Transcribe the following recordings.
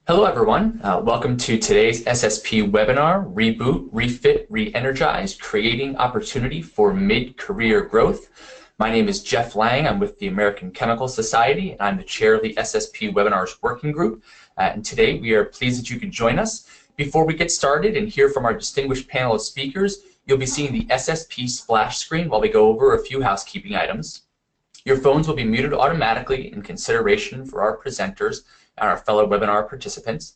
Hello everyone, welcome to today's SSP Webinar Reboot, Refit, Re-energize, Creating Opportunity for Mid-Career Growth. My name is Jeff Lang. I'm with the American Chemical Society and I'm the chair of the SSP Webinars Working Group. And today we are pleased that you could join us. Before we get started and hear from our distinguished panel of speakers, you'll be seeing the SSP splash screen while we go over a few housekeeping items. Your phones will be muted automatically in consideration for our presenters and our fellow webinar participants.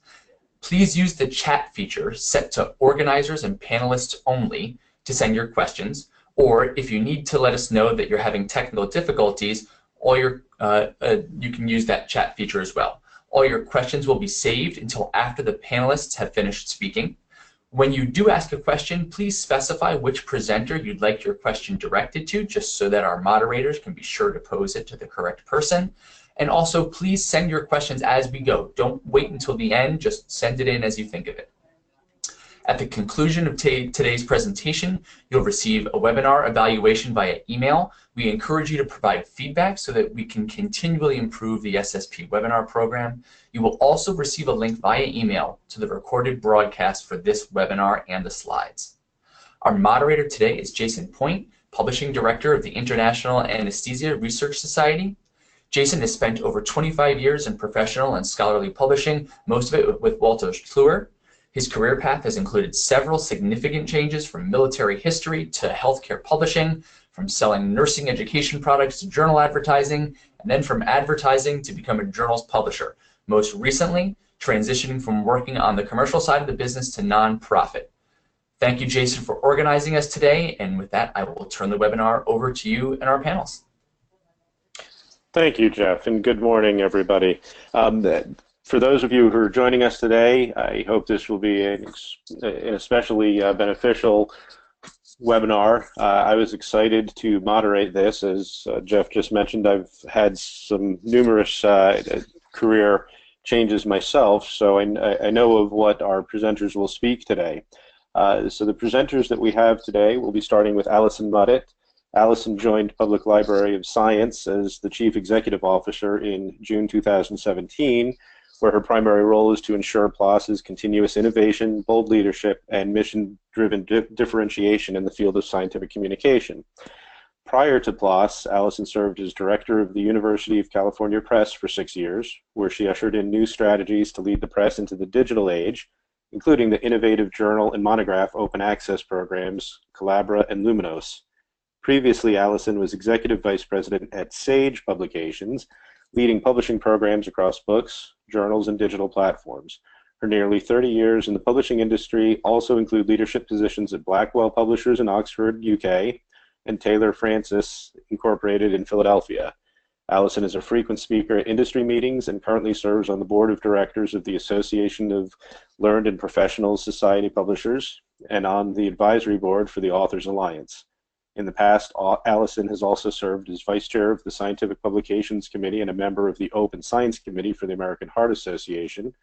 Please use the chat feature set to organizers and panelists only to send your questions, or if you need to let us know that you're having technical difficulties, you can use that chat feature as well. All your questions will be saved until after the panelists have finished speaking. When you do ask a question, please specify which presenter you'd like your question directed to, just so that our moderators can be sure to pose it to the correct person. And also, please send your questions as we go. Don't wait until the end, just send it in as you think of it. At the conclusion of today's presentation, you'll receive a webinar evaluation via email. We encourage you to provide feedback so that we can continually improve the SSP webinar program. You will also receive a link via email to the recorded broadcast for this webinar and the slides. Our moderator today is Jason Point, Publishing Director of the International Anesthesia Research Society. Jason has spent over 25 years in professional and scholarly publishing, most of it with Wolters Kluwer. His career path has included several significant changes from military history to healthcare publishing, from selling nursing education products to journal advertising, and then from advertising to become a journal's publisher, most recently transitioning from working on the commercial side of the business to nonprofit. Thank you, Jason, for organizing us today, and with that, I will turn the webinar over to you and our panels. Thank you, Jeff, and good morning, everybody. For those of you who are joining us today, I hope this will be an especially beneficial webinar. I was excited to moderate this. As Jeff just mentioned, I've had some numerous career changes myself, so I know of what our presenters will speak today. So the presenters that we have today will be starting with Allison Muddett. Allison joined Public Library of Science as the Chief Executive Officer in June 2017, where her primary role is to ensure PLOS's continuous innovation, bold leadership, and mission-driven differentiation in the field of scientific communication. Prior to PLOS, Allison served as Director of the University of California Press for 6 years, where she ushered in new strategies to lead the press into the digital age, including the innovative journal and monograph open access programs, Collabra and Luminos. Previously, Allison was Executive Vice President at Sage Publications, leading publishing programs across books, journals, and digital platforms. Her nearly 30 years in the publishing industry also include leadership positions at Blackwell Publishers in Oxford, UK, and Taylor Francis Incorporated in Philadelphia. Allison is a frequent speaker at industry meetings and currently serves on the board of directors of the Association of Learned and Professional Society Publishers and on the advisory board for the Authors Alliance. In the past, Allison has also served as Vice Chair of the Scientific Publications Committee and a member of the Open Science Committee for the American Heart Association,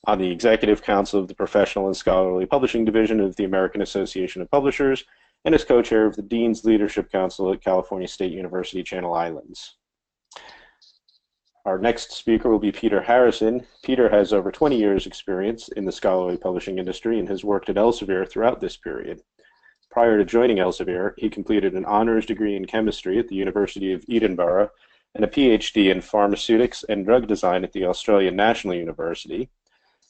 on the Executive Council of the Professional and Scholarly Publishing Division of the American Association of Publishers, and as co-chair of the Dean's Leadership Council at California State University, Channel Islands. Our next speaker will be Peter Harrison. Peter has over 20 years' experience in the scholarly publishing industry and has worked at Elsevier throughout this period. Prior to joining Elsevier, he completed an honors degree in chemistry at the University of Edinburgh and a PhD in pharmaceutics and drug design at the Australian National University.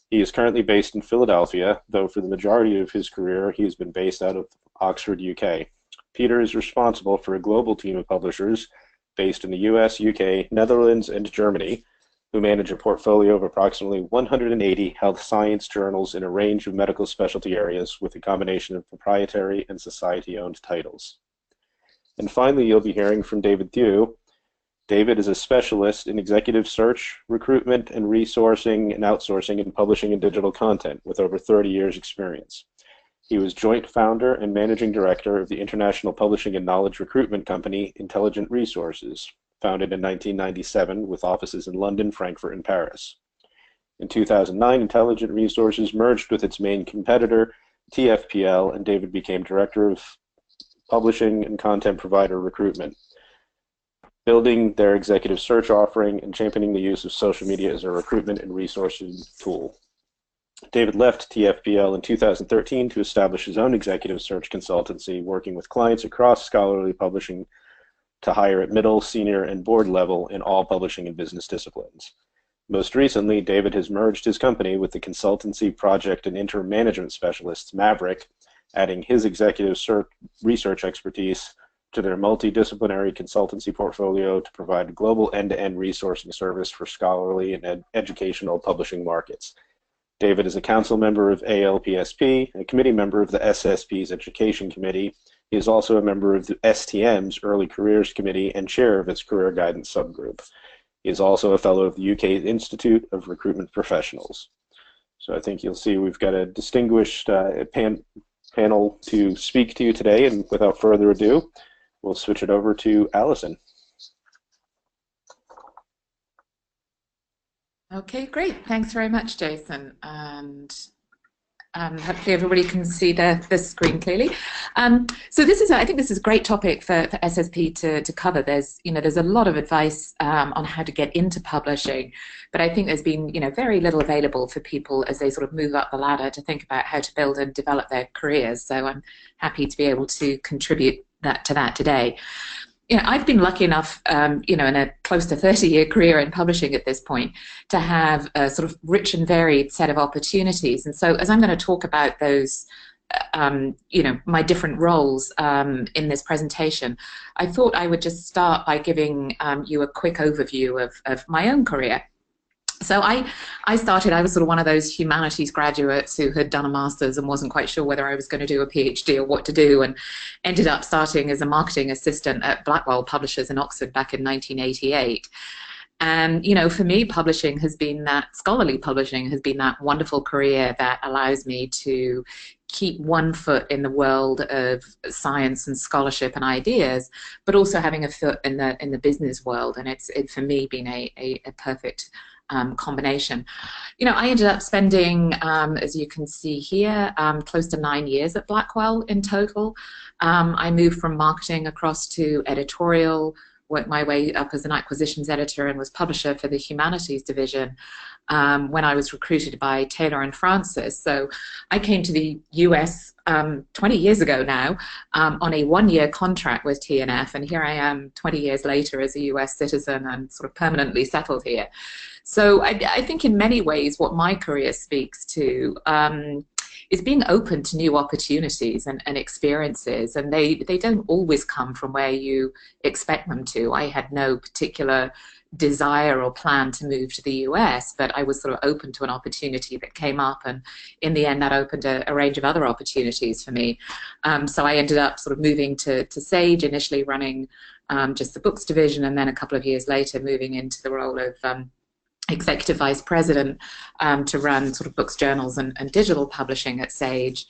He is currently based in Philadelphia, though for the majority of his career he has been based out of Oxford, UK. Peter is responsible for a global team of publishers based in the US, UK, Netherlands, and Germany, who manage a portfolio of approximately 180 health science journals in a range of medical specialty areas with a combination of proprietary and society-owned titles. And finally, you'll be hearing from David Thew. David is a specialist in executive search, recruitment, and resourcing and outsourcing in publishing and digital content with over 30 years' experience. He was joint founder and managing director of the international publishing and knowledge recruitment company Intelligent Resources, founded in 1997 with offices in London, Frankfurt, and Paris. In 2009, Intelligent Resources merged with its main competitor, TFPL, and David became Director of Publishing and Content Provider Recruitment. building their executive search offering, and championing the use of social media as a recruitment and resourcing tool. David left TFPL in 2013 to establish his own executive search consultancy, working with clients across scholarly publishing to hire at middle, senior, and board level in all publishing and business disciplines. Most recently, David has merged his company with the consultancy, project, and interim management specialists, Maverick, adding his executive research expertise to their multidisciplinary consultancy portfolio to provide global end-to-end resourcing service for scholarly and educational publishing markets. David is a council member of ALPSP, a committee member of the SSP's Education Committee. He is also a member of the STM's Early Careers Committee and chair of its Career Guidance Subgroup. He is also a fellow of the UK Institute of Recruitment Professionals. So I think you'll see we've got a distinguished panel to speak to you today, and without further ado, we'll switch it over to Allison. Okay, great. Thanks very much, Jason. And hopefully everybody can see the screen clearly. So this is, I think this is a great topic for SSP to cover. There's a lot of advice on how to get into publishing, but I think there's been very little available for people as they sort of move up the ladder to think about how to build and develop their careers. So I'm happy to be able to contribute to that today. I've been lucky enough, in a close to 30-year career in publishing at this point, to have a sort of rich and varied set of opportunities. And so as I'm going to talk about those, my different roles in this presentation, I thought I would just start by giving you a quick overview of my own career. So I was sort of one of those humanities graduates who had done a master's and wasn't quite sure whether I was going to do a PhD or what to do, and ended up starting as a marketing assistant at Blackwell Publishers in Oxford back in 1988. And, for me, publishing has been that, scholarly publishing has been that wonderful career that allows me to keep one foot in the world of science and scholarship and ideas, but also having a foot in the business world. And it's for me been a perfect combination. I ended up spending, as you can see here, close to 9 years at Blackwell in total. I moved from marketing across to editorial, worked my way up as an acquisitions editor, and was publisher for the humanities division when I was recruited by Taylor and Francis. So I came to the US 20 years ago now on a one-year contract with TNF, and here I am 20 years later as a US citizen and sort of permanently settled here. So I think in many ways what my career speaks to is being open to new opportunities and experiences, and they don't always come from where you expect them to. I had no particular desire or plan to move to the US, but I was sort of open to an opportunity that came up, and in the end that opened a range of other opportunities for me. So I ended up sort of moving to Sage, initially running just the books division, and then a couple of years later moving into the role of Executive Vice President to run sort of books, journals, and digital publishing at Sage.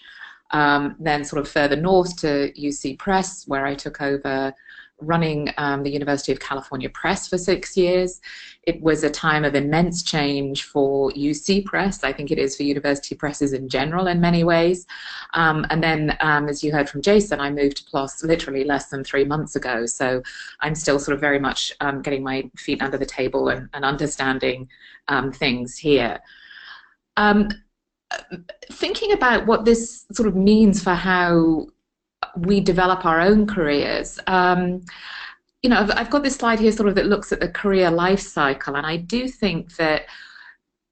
Then sort of further north to UC Press, where I took over running the University of California Press for 6 years. It was a time of immense change for UC Press. I think it is for university presses in general in many ways. And then, as you heard from Jason, I moved to PLOS literally less than 3 months ago. So I'm still sort of very much getting my feet under the table and understanding things here. Thinking about what this sort of means for how we develop our own careers. I've got this slide here sort of that looks at the career life cycle, and I do think that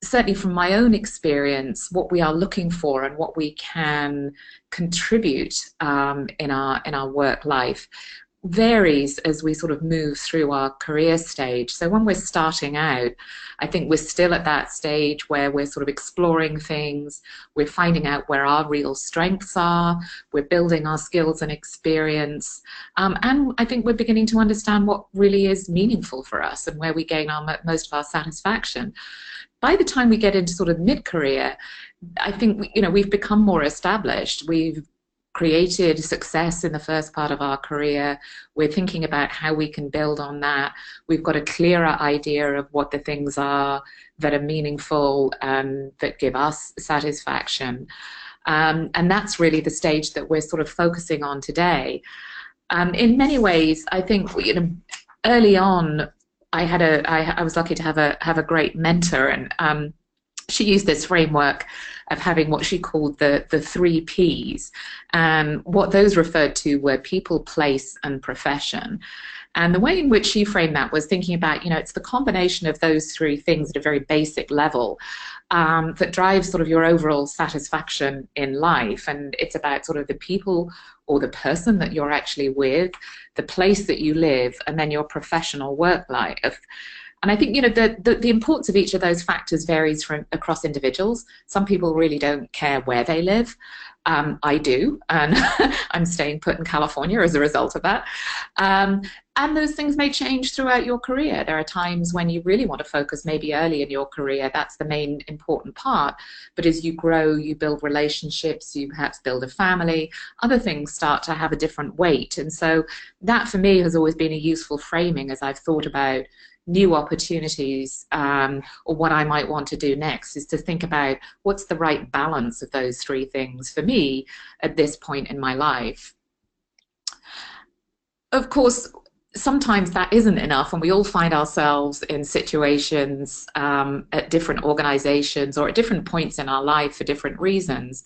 certainly from my own experience, what we are looking for and what we can contribute in our work life varies as we sort of move through our career stage. So when we're starting out, I think we're still at that stage where we're sort of exploring things, we're finding out where our real strengths are, we're building our skills and experience, and I think we're beginning to understand what really is meaningful for us and where we gain most of our satisfaction. By the time we get into sort of mid-career, I think we've become more established. We've created success in the first part of our career. We're thinking about how we can build on that. We've got a clearer idea of what the things are that are meaningful and that give us satisfaction. And that's really the stage that we're sort of focusing on today. In many ways, I think early on, I was lucky to have a great mentor, and she used this framework of having what she called the 3 Ps, and what those referred to were people, place, and profession. And the way in which she framed that was thinking about, it's the combination of those 3 things at a very basic level that drives sort of your overall satisfaction in life. And it's about sort of the people or the person that you're actually with, the place that you live, and then your professional work life. And I think, the importance of each of those factors varies from across individuals. Some people really don't care where they live. I do, and I'm staying put in California as a result of that. And those things may change throughout your career. There are times when you really want to focus maybe early in your career. That's the main important part. But as you grow, you build relationships, you perhaps build a family, other things start to have a different weight. And so that for me has always been a useful framing as I've thought about new opportunities or what I might want to do next, is to think about what's the right balance of those 3 things for me at this point in my life. Of course, sometimes that isn't enough, and we all find ourselves in situations at different organizations or at different points in our life for different reasons,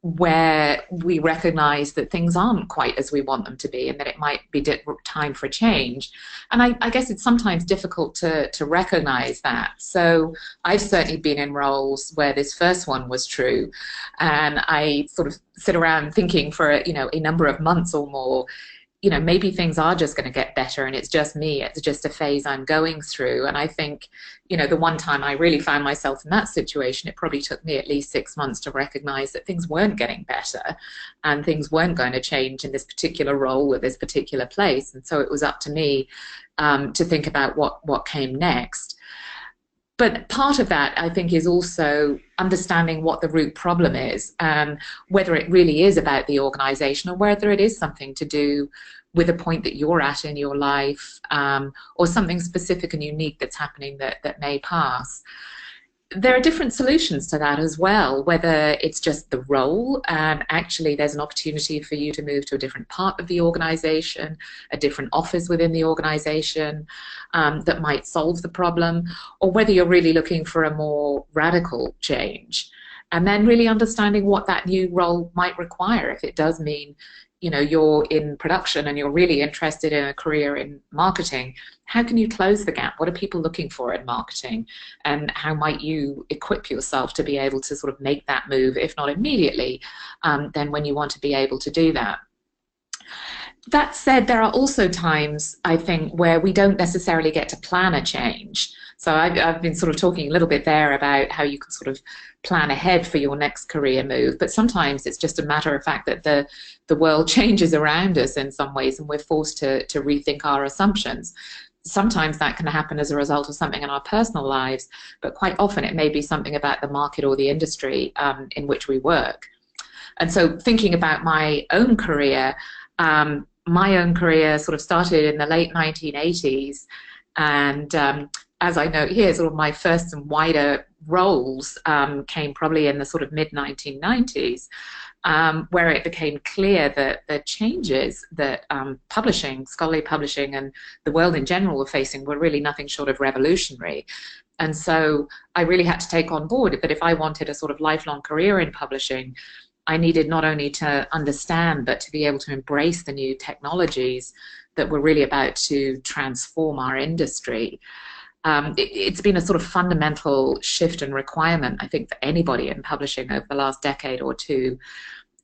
where we recognize that things aren't quite as we want them to be, and that it might be time for change. And I guess it's sometimes difficult to recognize that. So I've certainly been in roles where this first one was true, and I sort of sit around thinking for a number of months or more, maybe things are just going to get better and it's just me, it's just a phase I'm going through. And I think, the one time I really found myself in that situation, it probably took me at least 6 months to recognize that things weren't getting better and things weren't going to change in this particular role at this particular place. And so it was up to me to think about what came next. But part of that, I think, is also understanding what the root problem is, and whether it really is about the organization or whether it is something to do with a point that you're at in your life, or something specific and unique that's happening that may pass. There are different solutions to that as well, whether it's just the role and actually there's an opportunity for you to move to a different part of the organization, a different office within the organization that might solve the problem, or whether you're really looking for a more radical change. And then really understanding what that new role might require. If it does mean you're in production and you're really interested in a career in marketing, how can you close the gap? What are people looking for in marketing? And how might you equip yourself to be able to sort of make that move, if not immediately, then when you want to be able to do that. That said, there are also times, I think, where we don't necessarily get to plan a change. So I've been sort of talking a little bit there about how you can sort of plan ahead for your next career move, but sometimes it's just a matter of fact that the world changes around us in some ways and we're forced to rethink our assumptions. Sometimes that can happen as a result of something in our personal lives, but quite often it may be something about the market or the industry in which we work. And so thinking about my own career sort of started in the late 1980s, and as I note here, sort of my first and wider roles came probably in the sort of mid-1990s, where it became clear that the changes that publishing, scholarly publishing, and the world in general were facing were really nothing short of revolutionary. And so I really had to take on board that if I wanted a sort of lifelong career in publishing, I needed not only to understand, but to be able to embrace the new technologies that were really about to transform our industry. It's been a sort of fundamental shift and requirement, I think, for anybody in publishing over the last decade or two.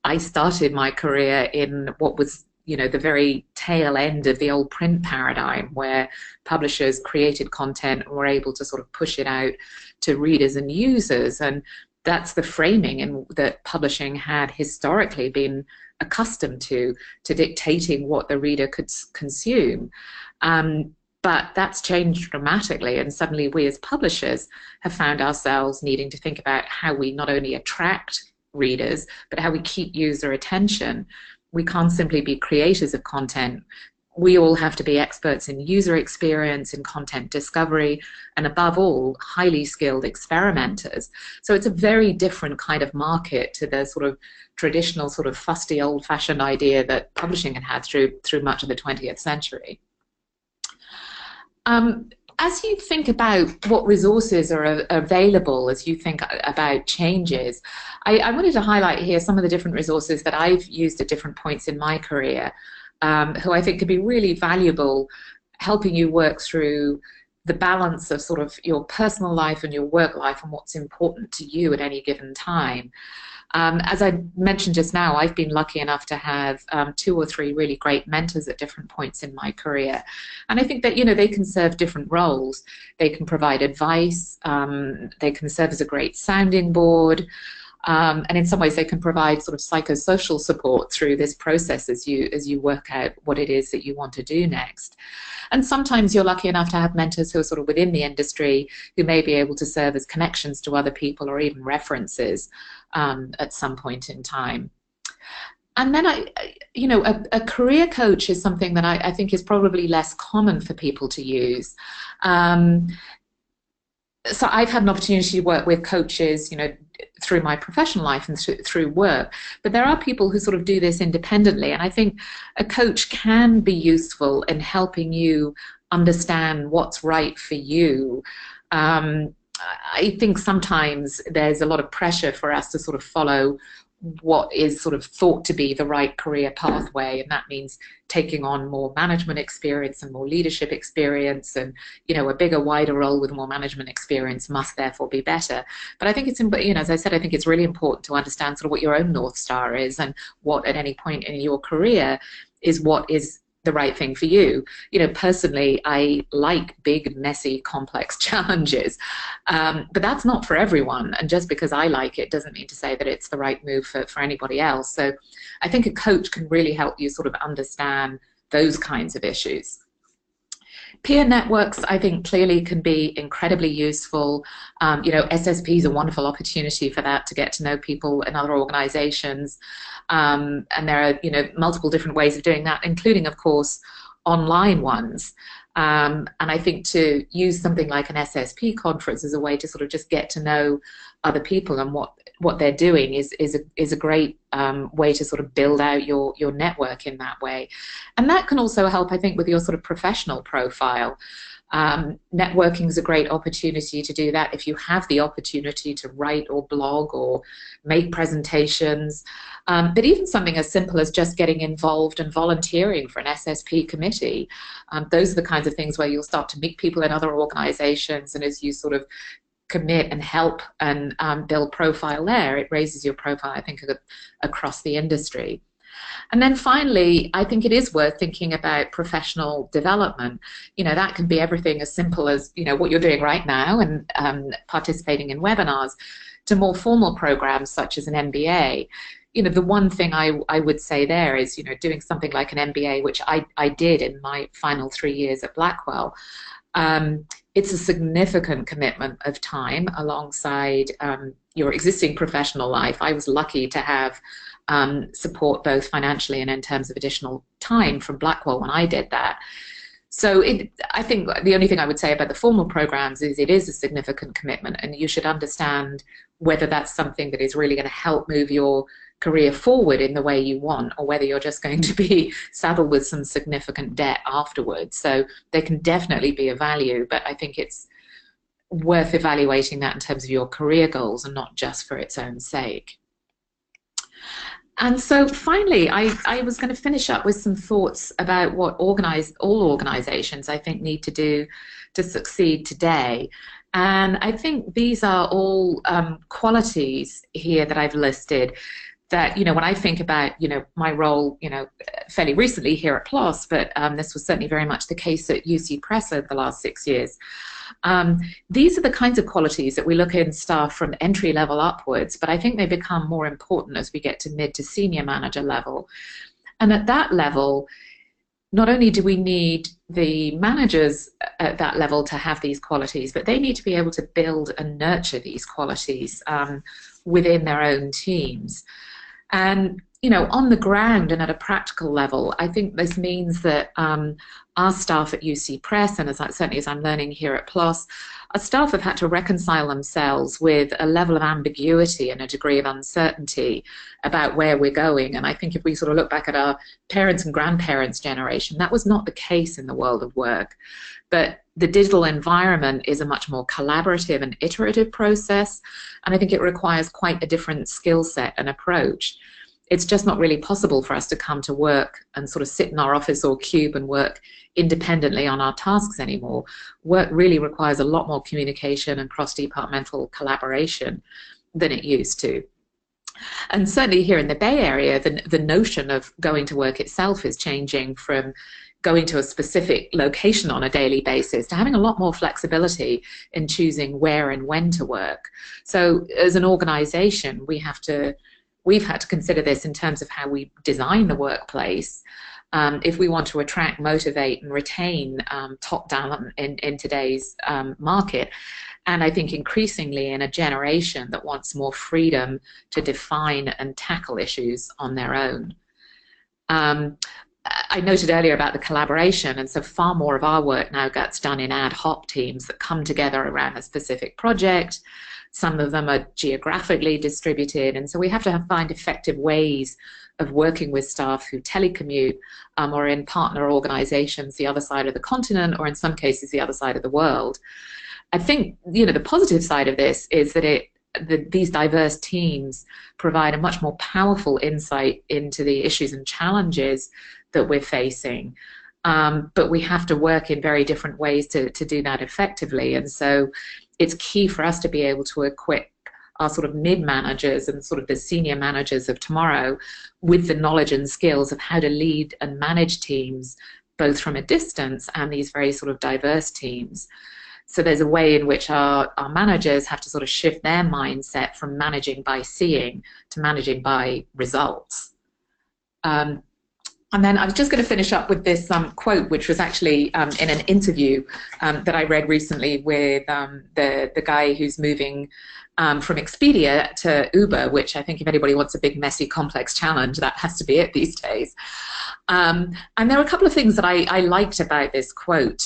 I started my career in what was, the very tail end of the old print paradigm, where publishers created content and were able to sort of push it out to readers and users. And that's the framing that publishing had historically been accustomed to dictating what the reader could consume. But that's changed dramatically, and suddenly we as publishers have found ourselves needing to think about how we not only attract readers, but how we keep user attention. We can't simply be creators of content. We all have to be experts in user experience, in content discovery, and above all, highly skilled experimenters. So it's a very different kind of market to the sort of traditional sort of fusty old-fashioned idea that publishing had through much of the 20th century. As you think about what resources are available, as you think about changes, I wanted to highlight here some of the different resources that I've used at different points in my career, who I think could be really valuable, helping you work through the balance of sort of your personal life and your work life and what's important to you at any given time. As I mentioned just now, I've been lucky enough to have 2 or 3 really great mentors at different points in my career. And I think that, you know, they can serve different roles. They can provide advice, they can serve as a great sounding board, and in some ways they can provide sort of psychosocial support through this process as you work out what it is that you want to do next. And sometimes you're lucky enough to have mentors who are sort of within the industry, who may be able to serve as connections to other people or even references at some point in time. And then a career coach is something that I think is probably less common for people to use. So I've had an opportunity to work with coaches, you know, through my professional life and through work, but there are people who sort of do this independently, and I think a coach can be useful in helping you understand what's right for you. I think sometimes there's a lot of pressure for us to sort of follow what is sort of thought to be the right career pathway, and that means taking on more management experience and more leadership experience, and, you know, a bigger, wider role with more management experience must therefore be better. But I think it's, you know, as I said, I think it's really important to understand sort of what your own North Star is, and what at any point in your career is what is the right thing for you. You know, personally, I like big, messy, complex challenges, but that's not for everyone. And just because I like it doesn't mean to say that it's the right move for anybody else. So I think a coach can really help you sort of understand those kinds of issues. Peer networks, I think, clearly can be incredibly useful. You know, SSP is a wonderful opportunity for that, to get to know people in other organizations. And there are, you know, multiple different ways of doing that, including, of course, online ones. And I think to use something like an SSP conference as a way to sort of just get to know other people and what they're doing is a great way to sort of build out your network in that way. And that can also help, I think, with your sort of professional profile. Networking is a great opportunity to do that if you have the opportunity to write or blog or make presentations. But even something as simple as just getting involved and volunteering for an SSP committee. Those are the kinds of things where you'll start to meet people in other organizations, and as you sort of commit and help and build profile there, it raises your profile, I think, across the industry. And then finally, I think it is worth thinking about professional development. You know, that can be everything as simple as, you know, what you're doing right now and participating in webinars, to more formal programs such as an MBA. You know, the one thing I would say there is, you know, doing something like an MBA, which I did in my final 3 years at Blackwell. It's a significant commitment of time alongside your existing professional life. I was lucky to have support both financially and in terms of additional time from Blackwell when I did that. So I think the only thing I would say about the formal programs is it is a significant commitment, and you should understand whether that's something that is really going to help move your career forward in the way you want, or whether you're just going to be saddled with some significant debt afterwards. So they can definitely be of value, but I think it's worth evaluating that in terms of your career goals and not just for its own sake. And so finally, I was going to finish up with some thoughts about what all organizations, I think, need to do to succeed today. And I think these are all qualities here that I've listed that, you know, when I think about, you know, my role, you know, fairly recently here at PLOS, but this was certainly very much the case at UC Press over the last 6 years. These are the kinds of qualities that we look in staff from entry level upwards, but I think they become more important as we get to mid to senior manager level. And at that level, not only do we need the managers at that level to have these qualities, but they need to be able to build and nurture these qualities within their own teams. And, you know, on the ground and at a practical level, I think this means that our staff at UC Press, and certainly as I'm learning here at PLOS, our staff have had to reconcile themselves with a level of ambiguity and a degree of uncertainty about where we're going. And I think if we sort of look back at our parents' and grandparents' generation, that was not the case in the world of work. But the digital environment is a much more collaborative and iterative process, and I think it requires quite a different skill set and approach. It's just not really possible for us to come to work and sort of sit in our office or cube and work independently on our tasks anymore. Work really requires a lot more communication and cross-departmental collaboration than it used to. And certainly here in the Bay Area, the notion of going to work itself is changing from going to a specific location on a daily basis to having a lot more flexibility in choosing where and when to work. So as an organization, we've had to consider this in terms of how we design the workplace. If we want to attract, motivate, and retain top talent in today's market, and I think increasingly in a generation that wants more freedom to define and tackle issues on their own. I noted earlier about the collaboration, and so far more of our work now gets done in ad hoc teams that come together around a specific project. Some of them are geographically distributed, and so we have to find effective ways of working with staff who telecommute or in partner organizations the other side of the continent, or in some cases the other side of the world. I think, you know, the positive side of this is that these diverse teams provide a much more powerful insight into the issues and challenges that we're facing. But we have to work in very different ways to do that effectively. And so it's key for us to be able to equip our sort of mid-managers and sort of the senior managers of tomorrow with the knowledge and skills of how to lead and manage teams, both from a distance and these very sort of diverse teams. So there's a way in which our managers have to sort of shift their mindset from managing by seeing to managing by results. And then I was just going to finish up with this quote, which was actually in an interview that I read recently with the guy who's moving from Expedia to Uber, which I think if anybody wants a big, messy, complex challenge, that has to be it these days. And there are a couple of things that I liked about this quote.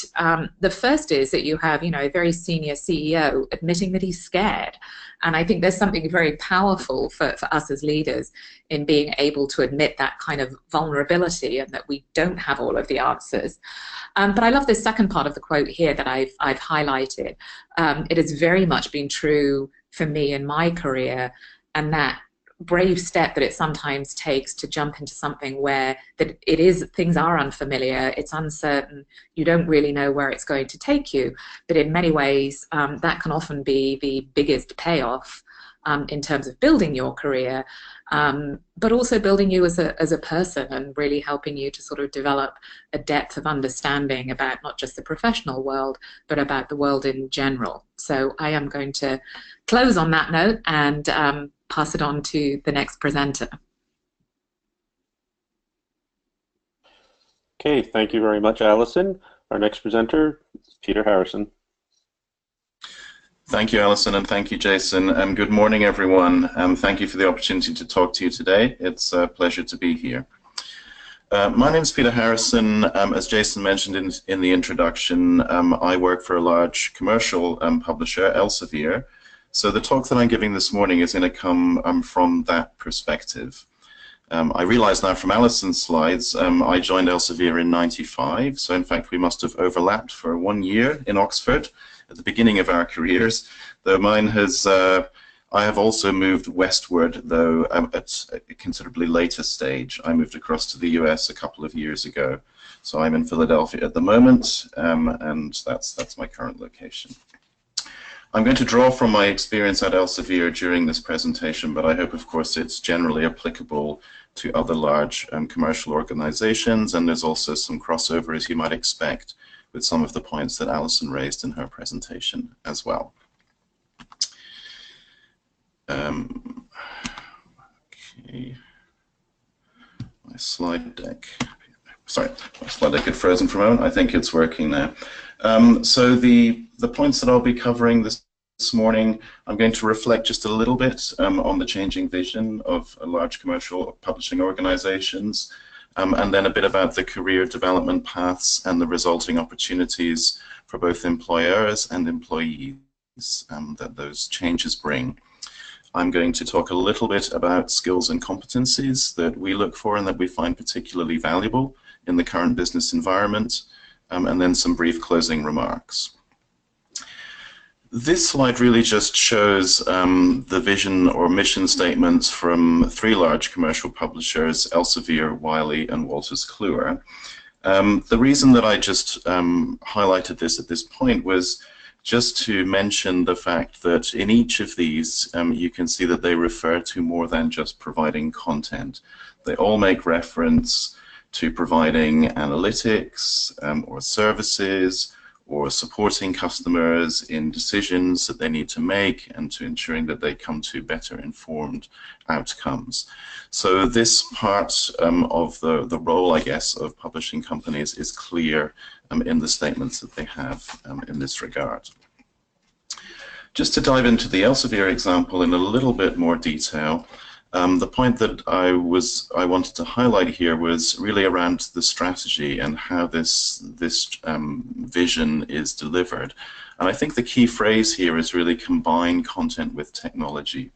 The first is that you have, you know, a very senior CEO admitting that he's scared. And I think there's something very powerful for us as leaders in being able to admit that kind of vulnerability and that we don't have all of the answers. But I love this second part of the quote here that I've highlighted. It has very much been true for me in my career, and that brave step that it sometimes takes to jump into something where things are unfamiliar, it's uncertain, you don't really know where it's going to take you, but in many ways that can often be the biggest payoff in terms of building your career, but also building you as a person and really helping you to sort of develop a depth of understanding about not just the professional world, but about the world in general. So I am going to close on that note and pass it on to the next presenter. Okay, thank you very much, Allison. Our next presenter is Peter Harrison. Thank you, Allison, and thank you, Jason. Good morning, everyone. Thank you for the opportunity to talk to you today. It's a pleasure to be here. My name is Peter Harrison. As Jason mentioned in the introduction, I work for a large commercial publisher, Elsevier. So the talk that I'm giving this morning is going to come from that perspective. I realize now from Allison's slides, I joined Elsevier in '95, so in fact we must have overlapped for 1 year in Oxford at the beginning of our careers, though mine has, I have also moved westward, though at a considerably later stage. I moved across to the US a couple of years ago. So I'm in Philadelphia at the moment, and that's my current location. I'm going to draw from my experience at Elsevier during this presentation, but I hope, of course, it's generally applicable to other large commercial organizations, and there's also some crossover, as you might expect, with some of the points that Allison raised in her presentation as well. Okay. My slide deck. Sorry, my slide deck had frozen for a moment. I think it's working now. So the points that I'll be covering this morning, I'm going to reflect just a little bit on the changing vision of large commercial publishing organizations, and then a bit about the career development paths and the resulting opportunities for both employers and employees that those changes bring. I'm going to talk a little bit about skills and competencies that we look for and that we find particularly valuable in the current business environment. and then some brief closing remarks. This slide really just shows the vision or mission statements from 3 large commercial publishers, Elsevier, Wiley, and Wolters Kluwer. The reason that I just highlighted this at this point was just to mention the fact that in each of these you can see that they refer to more than just providing content. They all make reference to providing analytics or services or supporting customers in decisions that they need to make and to ensuring that they come to better informed outcomes. So this part of the role, I guess, of publishing companies is clear in the statements that they have in this regard. Just to dive into the Elsevier example in a little bit more detail, the point that I wanted to highlight here was really around the strategy and how this vision is delivered. And I think the key phrase here is really combine content with technology.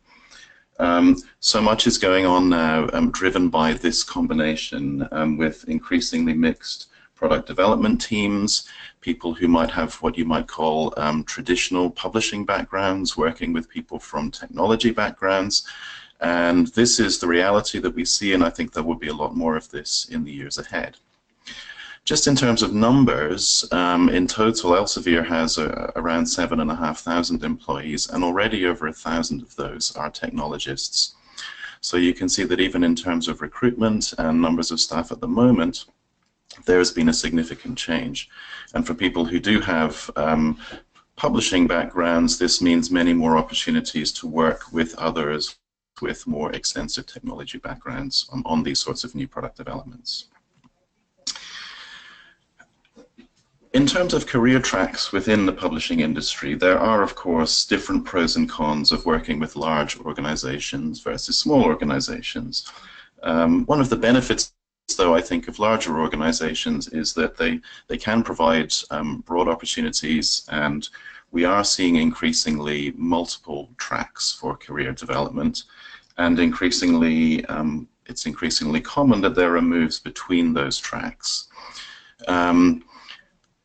So much is going on now driven by this combination with increasingly mixed product development teams, people who might have what you might call traditional publishing backgrounds, working with people from technology backgrounds. And this is the reality that we see, and I think there will be a lot more of this in the years ahead. Just in terms of numbers, in total, Elsevier has around 7,500 employees, and already over 1,000 of those are technologists. So you can see that even in terms of recruitment and numbers of staff at the moment, there's been a significant change. And for people who do have publishing backgrounds, this means many more opportunities to work with others with more extensive technology backgrounds on these sorts of new product developments. In terms of career tracks within the publishing industry, there are, of course, different pros and cons of working with large organizations versus small organizations. One of the benefits, though, I think, of larger organizations is that they can provide broad opportunities, and we are seeing increasingly multiple tracks for career development, and increasingly it's increasingly common that there are moves between those tracks.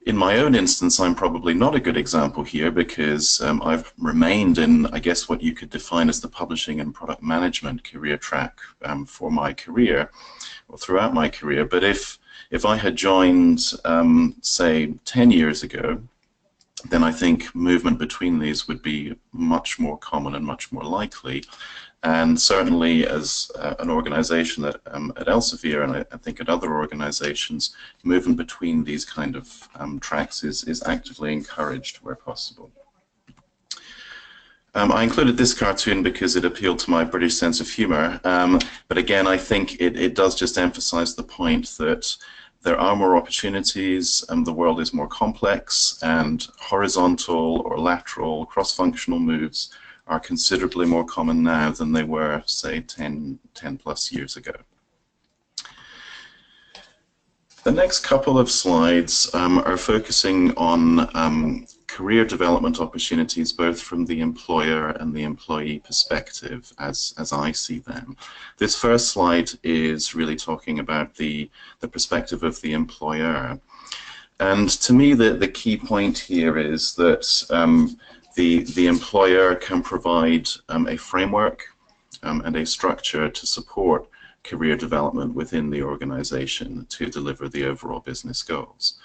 In my own instance, I'm probably not a good example here because I've remained in, I guess, what you could define as the publishing and product management career track for my career, or throughout my career. But if I had joined, say, 10 years ago, then I think movement between these would be much more common and much more likely. And certainly as an organization at Elsevier, and I think at other organizations, movement between these kind of tracks is actively encouraged where possible. I included this cartoon because it appealed to my British sense of humor, but again, I think it does just emphasize the point that there are more opportunities, and the world is more complex, and horizontal or lateral cross-functional moves are considerably more common now than they were, say, 10 plus years ago. The next couple of slides are focusing on career development opportunities both from the employer and the employee perspective as I see them. This first slide is really talking about the perspective of the employer. And to me, the key point here is that the employer can provide a framework and a structure to support career development within the organization to deliver the overall business goals.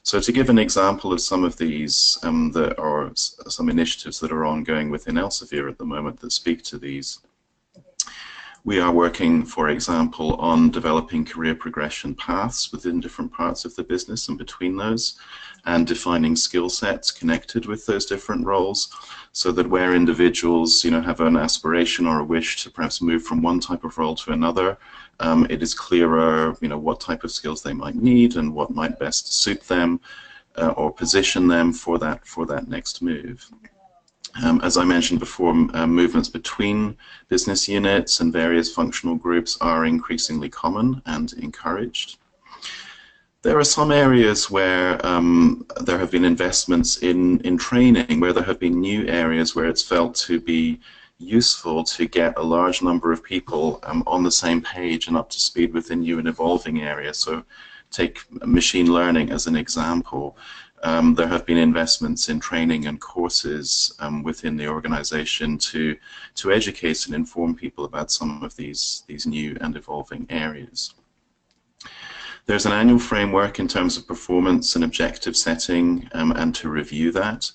So to give an example of some of these, there are some initiatives that are ongoing within Elsevier at the moment that speak to these. We are working, for example, on developing career progression paths within different parts of the business and between those, and defining skill sets connected with those different roles, so that where individuals, have an aspiration or a wish to perhaps move from one type of role to another, it is clearer, what type of skills they might need and what might best suit them or position them for that next move. As I mentioned before, movements between business units and various functional groups are increasingly common and encouraged. There are some areas where there have been investments in training, where there have been new areas where it's felt to be useful to get a large number of people on the same page and up to speed with a new and evolving area. So take machine learning as an example. There have been investments in training and courses within the organization to educate and inform people about some of these new and evolving areas. There's an annual framework in terms of performance and objective setting, and to review that.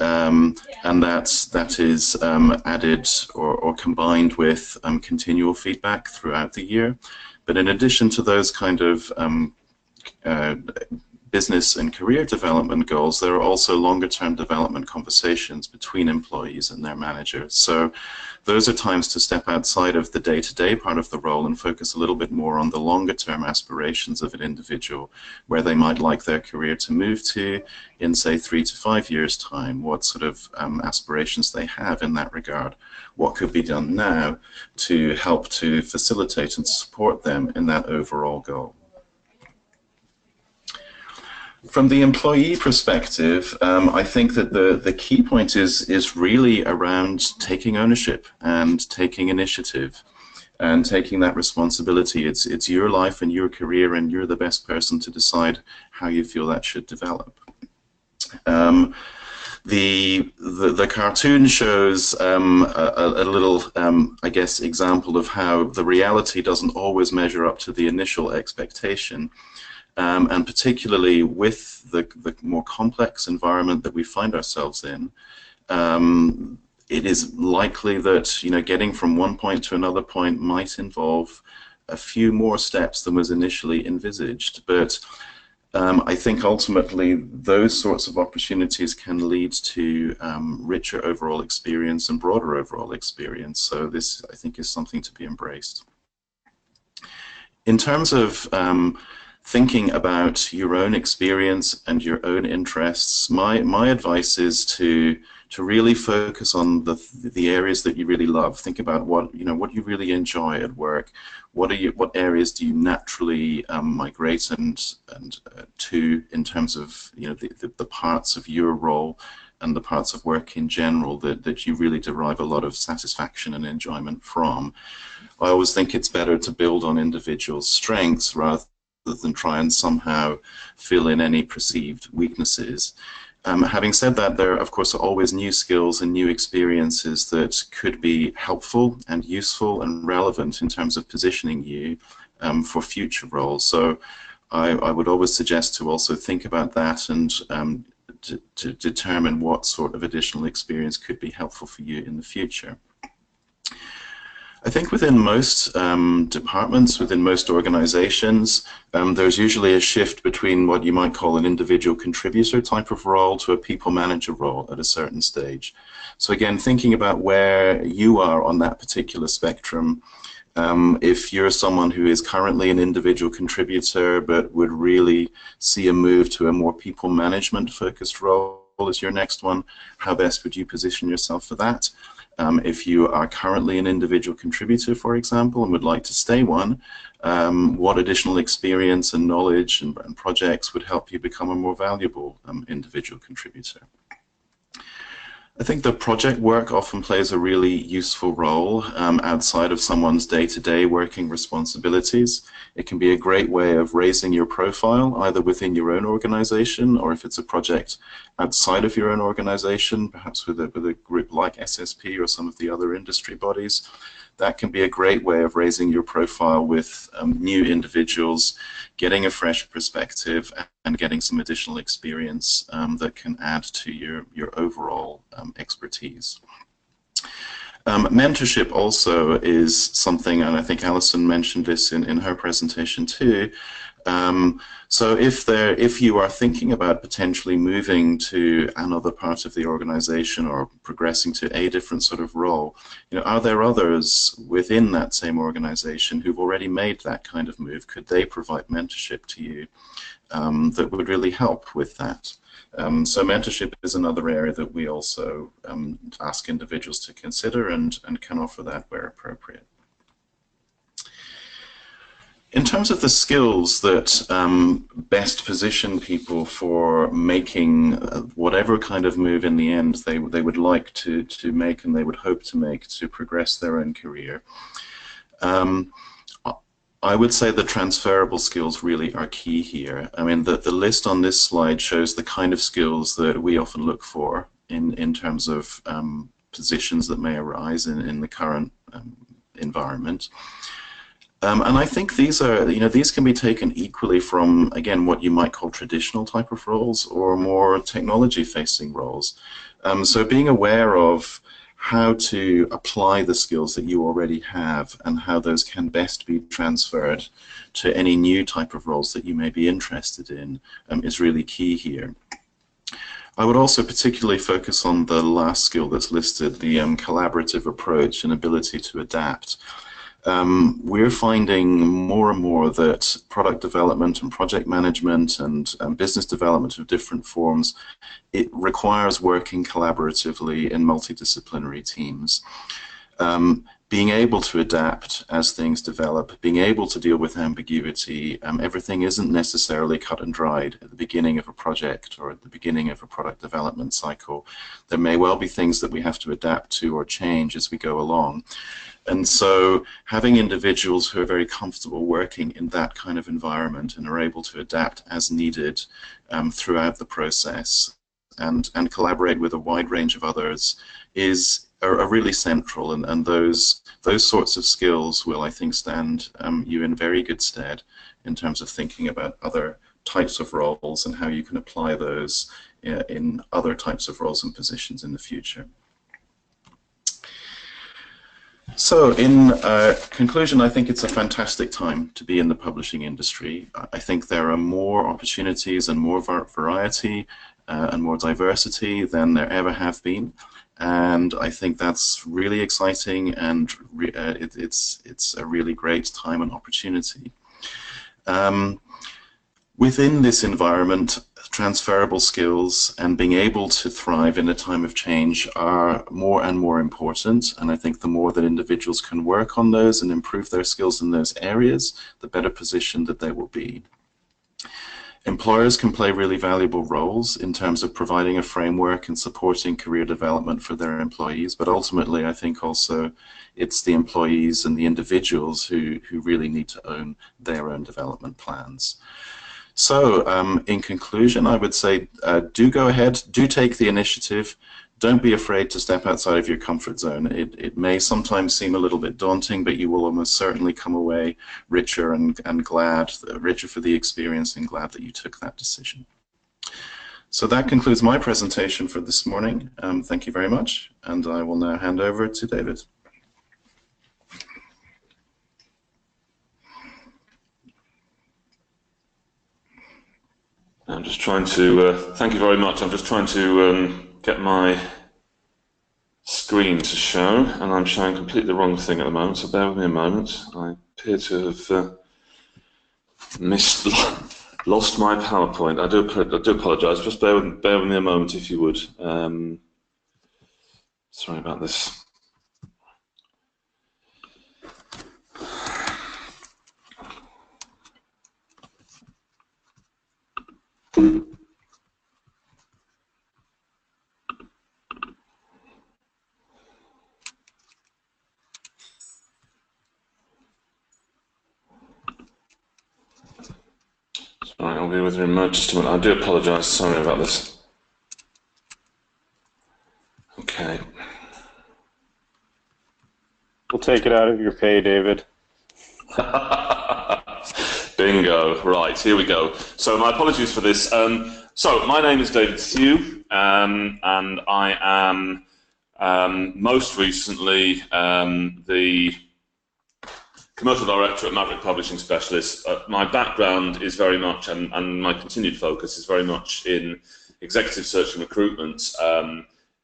And that is added or combined with continual feedback throughout the year. But in addition to those kind of business and career development goals, there are also longer-term development conversations between employees and their managers. So those are times to step outside of the day-to-day part of the role and focus a little bit more on the longer-term aspirations of an individual, where they might like their career to move to in, say, 3 to 5 years' time, what sort of aspirations they have in that regard, what could be done now to help to facilitate and support them in that overall goal. From the employee perspective, I think that the key point is really around taking ownership and taking initiative and taking that responsibility. It's your life and your career, and you're the best person to decide how you feel that should develop. The cartoon shows a little, I guess, example of how the reality doesn't always measure up to the initial expectation. And particularly with the more complex environment that we find ourselves in, it is likely that, you know, getting from one point to another point might involve a few more steps than was initially envisaged. But I think ultimately those sorts of opportunities can lead to richer overall experience and broader overall experience. So this, I think, is something to be embraced. In terms of thinking about your own experience and your own interests, my advice is to really focus on the areas that you really love. Think about what you really enjoy at work. What areas do you naturally migrate and to in terms of, you know, the parts of your role and the parts of work in general that you really derive a lot of satisfaction and enjoyment from. I always think it's better to build on individual strengths rather than try and somehow fill in any perceived weaknesses. Having said that, there of course are always new skills and new experiences that could be helpful and useful and relevant in terms of positioning you for future roles. So I would always suggest to also think about that and to determine what sort of additional experience could be helpful for you in the future. I think within most departments, within most organizations, there's usually a shift between what you might call an individual contributor type of role to a people manager role at a certain stage. So again, thinking about where you are on that particular spectrum, if you're someone who is currently an individual contributor but would really see a move to a more people management focused role as your next one, how best would you position yourself for that? If you are currently an individual contributor, for example, and would like to stay one, what additional experience and knowledge and projects would help you become a more valuable individual contributor? I think the project work often plays a really useful role outside of someone's day-to-day working responsibilities. It can be a great way of raising your profile, either within your own organization or if it's a project outside of your own organization, perhaps with a group like SSP or some of the other industry bodies. That can be a great way of raising your profile with new individuals, getting a fresh perspective and getting some additional experience that can add to your overall expertise. Mentorship also is something, and I think Allison mentioned this in her presentation too. So if you are thinking about potentially moving to another part of the organization or progressing to a different sort of role, you know, are there others within that same organization who've already made that kind of move? Could they provide mentorship to you that would really help with that? So mentorship is another area that we also ask individuals to consider and can offer that where appropriate. In terms of the skills that best position people for making whatever kind of move in the end they would like to make and they would hope to make to progress their own career, I would say the transferable skills really are key here. I mean, the list on this slide shows the kind of skills that we often look for in terms of positions that may arise in the current environment. And I think these are, these can be taken equally from, again, what you might call traditional type of roles or more technology-facing roles. So being aware of how to apply the skills that you already have and how those can best be transferred to any new type of roles that you may be interested in is really key here. I would also particularly focus on the last skill that's listed, the collaborative approach and ability to adapt. We're finding more and more that product development and project management and business development of different forms, it requires working collaboratively in multidisciplinary teams. Being able to adapt as things develop, being able to deal with ambiguity, everything isn't necessarily cut and dried at the beginning of a project or at the beginning of a product development cycle. There may well be things that we have to adapt to or change as we go along. And so having individuals who are very comfortable working in that kind of environment and are able to adapt as needed throughout the process and collaborate with a wide range of others are really central, and those sorts of skills will, I think, stand you in very good stead in terms of thinking about other types of roles and how you can apply those in other types of roles and positions in the future. So in conclusion, I think it's a fantastic time to be in the publishing industry. I think there are more opportunities and more variety and more diversity than there ever have been. And I think that's really exciting, and it's a really great time and opportunity. Within this environment, transferable skills and being able to thrive in a time of change are more and more important, and I think the more that individuals can work on those and improve their skills in those areas, the better positioned that they will be. Employers can play really valuable roles in terms of providing a framework and supporting career development for their employees, but ultimately I think also it's the employees and the individuals who really need to own their own development plans. So in conclusion, I would say do go ahead, do take the initiative. Don't be afraid to step outside of your comfort zone. It may sometimes seem a little bit daunting, but you will almost certainly come away richer and glad, richer for the experience and glad that you took that decision. So that concludes my presentation for this morning. Thank you very much, and I will now hand over to David. I'm just trying to, thank you very much. I'm just trying to get my screen to show, and I'm showing completely the wrong thing at the moment, so bear with me a moment. I appear to have lost my PowerPoint. I do apologise. Just bear with me a moment if you would. Sorry about this. Sorry, I'll be with you in just a minute. I do apologise. Sorry about this. Okay. We'll take it out of your pay, David. Bingo. Right, here we go. So my apologies for this. So my name is David Thew, and I am most recently the Commercial Director at Maverick Publishing Specialists. My background is very much, and my continued focus is very much in executive search and recruitment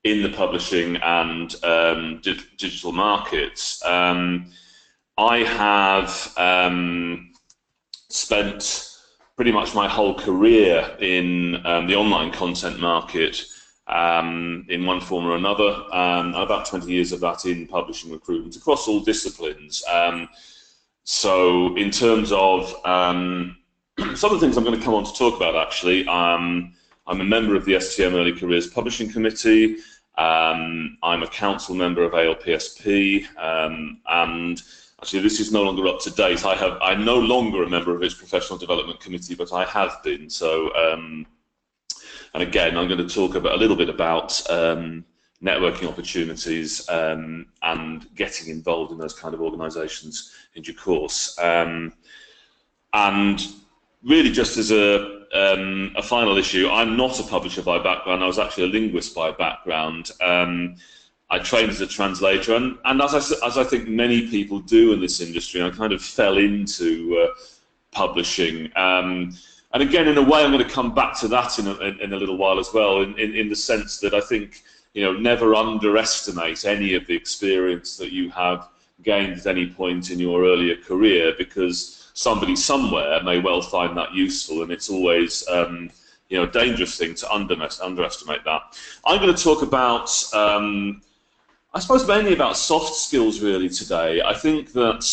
in the publishing and digital markets. I have spent pretty much my whole career in the online content market in one form or another, about 20 years of that in publishing recruitment across all disciplines. So in terms of some of the things I'm going to come on to talk about, actually, I'm a member of the STM Early Careers Publishing Committee. I'm a council member of ALPSP, and actually this is no longer up to date. I'm no longer a member of its professional development committee, but I have been. So, and again, I'm going to talk a little bit about networking opportunities and getting involved in those kind of organisations in due course. And really, just as a final issue, I'm not a publisher by background. I was actually a linguist by background. I trained as a translator, and as I think many people do in this industry, I kind of fell into publishing. And again, in a way, I'm going to come back to that in a little while as well, in the sense that I think, you know, never underestimate any of the experience that you have gained at any point in your earlier career, because somebody somewhere may well find that useful, and it's always you know, a dangerous thing to underestimate that. I'm going to talk about, I suppose, mainly about soft skills really today. I think that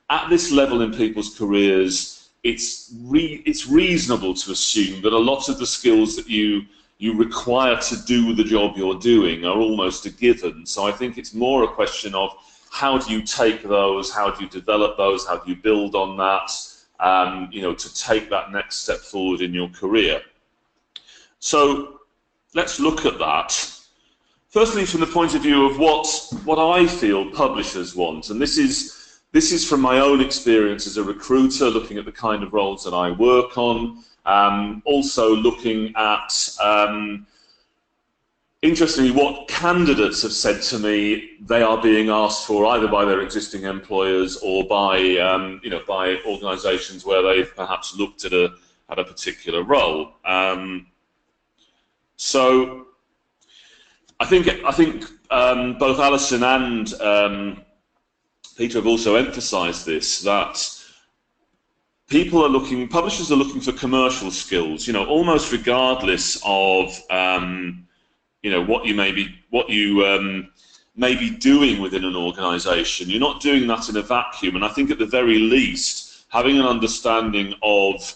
at this level in people's careers, it's reasonable to assume that a lot of the skills that you require to do the job you're doing are almost a given. So I think it's more a question of how do you take those, how do you develop those, how do you build on that, you know, to take that next step forward in your career. So let's look at that. Firstly, from the point of view of what I feel publishers want, and this is from my own experience as a recruiter, looking at the kind of roles that I work on, also looking at, interestingly, what candidates have said to me they are being asked for, either by their existing employers or by you know, by organisations where they've perhaps looked at a particular role. So I think both Allison and Peter have also emphasised this, that publishers are looking for commercial skills, you know, almost regardless of you know, what you may be doing within an organisation. You're not doing that in a vacuum, and I think at the very least, having an understanding of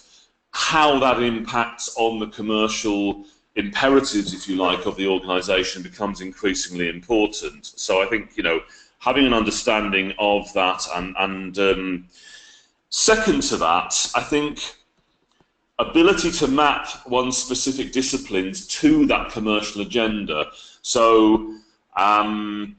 how that impacts on the commercial imperatives, if you like, of the organisation becomes increasingly important. So I think, you know, having an understanding of that, and second to that, I think ability to map one's specific disciplines to that commercial agenda. So, you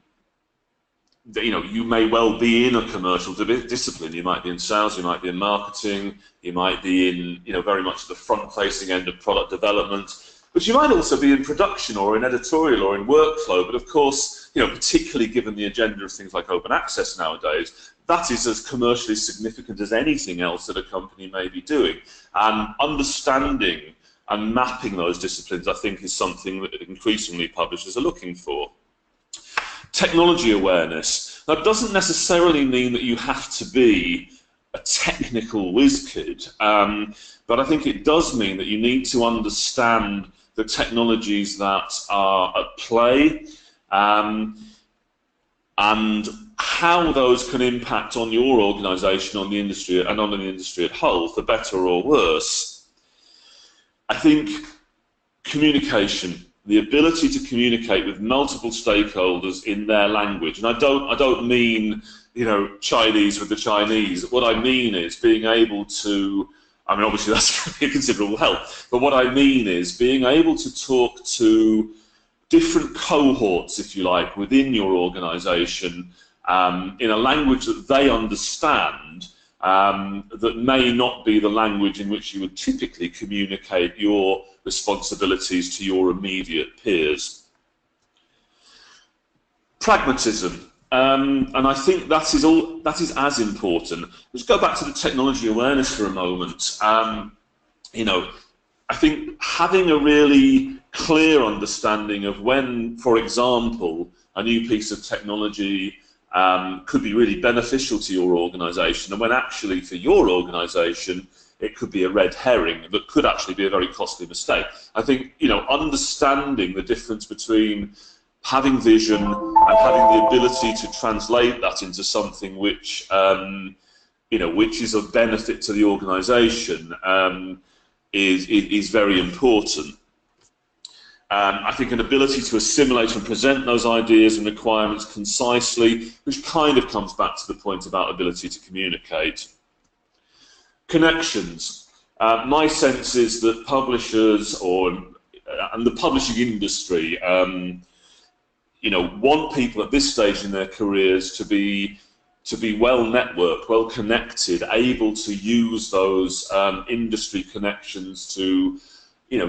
know, you may well be in a commercial discipline. You might be in sales, you might be in marketing, you might be in, you know, very much the front-facing end of product development, but you might also be in production or in editorial or in workflow. But of course, you know, particularly given the agenda of things like open access nowadays, that is as commercially significant as anything else that a company may be doing. And understanding and mapping those disciplines, I think, is something that increasingly publishers are looking for. Technology awareness. That doesn't necessarily mean that you have to be a technical whiz kid, but I think it does mean that you need to understand the technologies that are at play, and how those can impact on your organisation, on the industry, and on the industry at whole, for better or worse. I think communication, the ability to communicate with multiple stakeholders in their language, and I don't mean, you know, Chinese with the Chinese. What I mean is being able to, I mean, obviously that's going to be a considerable help, but what I mean is being able to talk to different cohorts, if you like, within your organisation in a language that they understand, that may not be the language in which you would typically communicate your responsibilities to your immediate peers. Pragmatism, and I think that is as important. Let's go back to the technology awareness for a moment. You know, I think having a really clear understanding of when, for example, a new piece of technology could be really beneficial to your organisation, and when actually for your organisation it could be a red herring that could actually be a very costly mistake. I think, you know, understanding the difference between having vision and having the ability to translate that into something which, you know, which is of benefit to the organisation is very important. I think an ability to assimilate and present those ideas and requirements concisely, which kind of comes back to the point about ability to communicate. Connections. My sense is that publishers and the publishing industry, want people at this stage in their careers to be well networked, well connected, able to use those industry connections to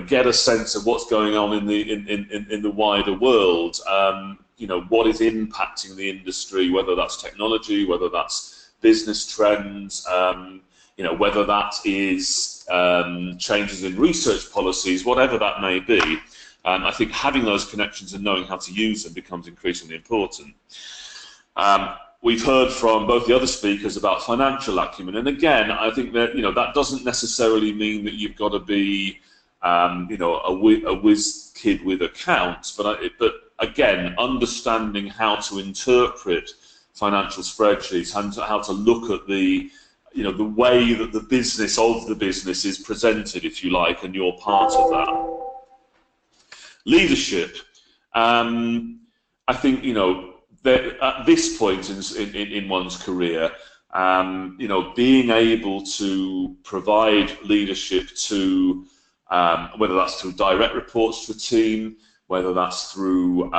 get a sense of what's going on in the wider world. What is impacting the industry, whether that's technology, whether that's business trends, whether that is changes in research policies, whatever that may be. I think having those connections and knowing how to use them becomes increasingly important. We've heard from both the other speakers about financial acumen, and again, I think that that doesn't necessarily mean that you've got to be a whiz kid with accounts, but again, understanding how to interpret financial spreadsheets and how to look at the way that the business is presented, if you like, and you're part of that. Leadership. I think that at this point in one's career, being able to provide leadership to whether that's through direct reports to a team, whether that's through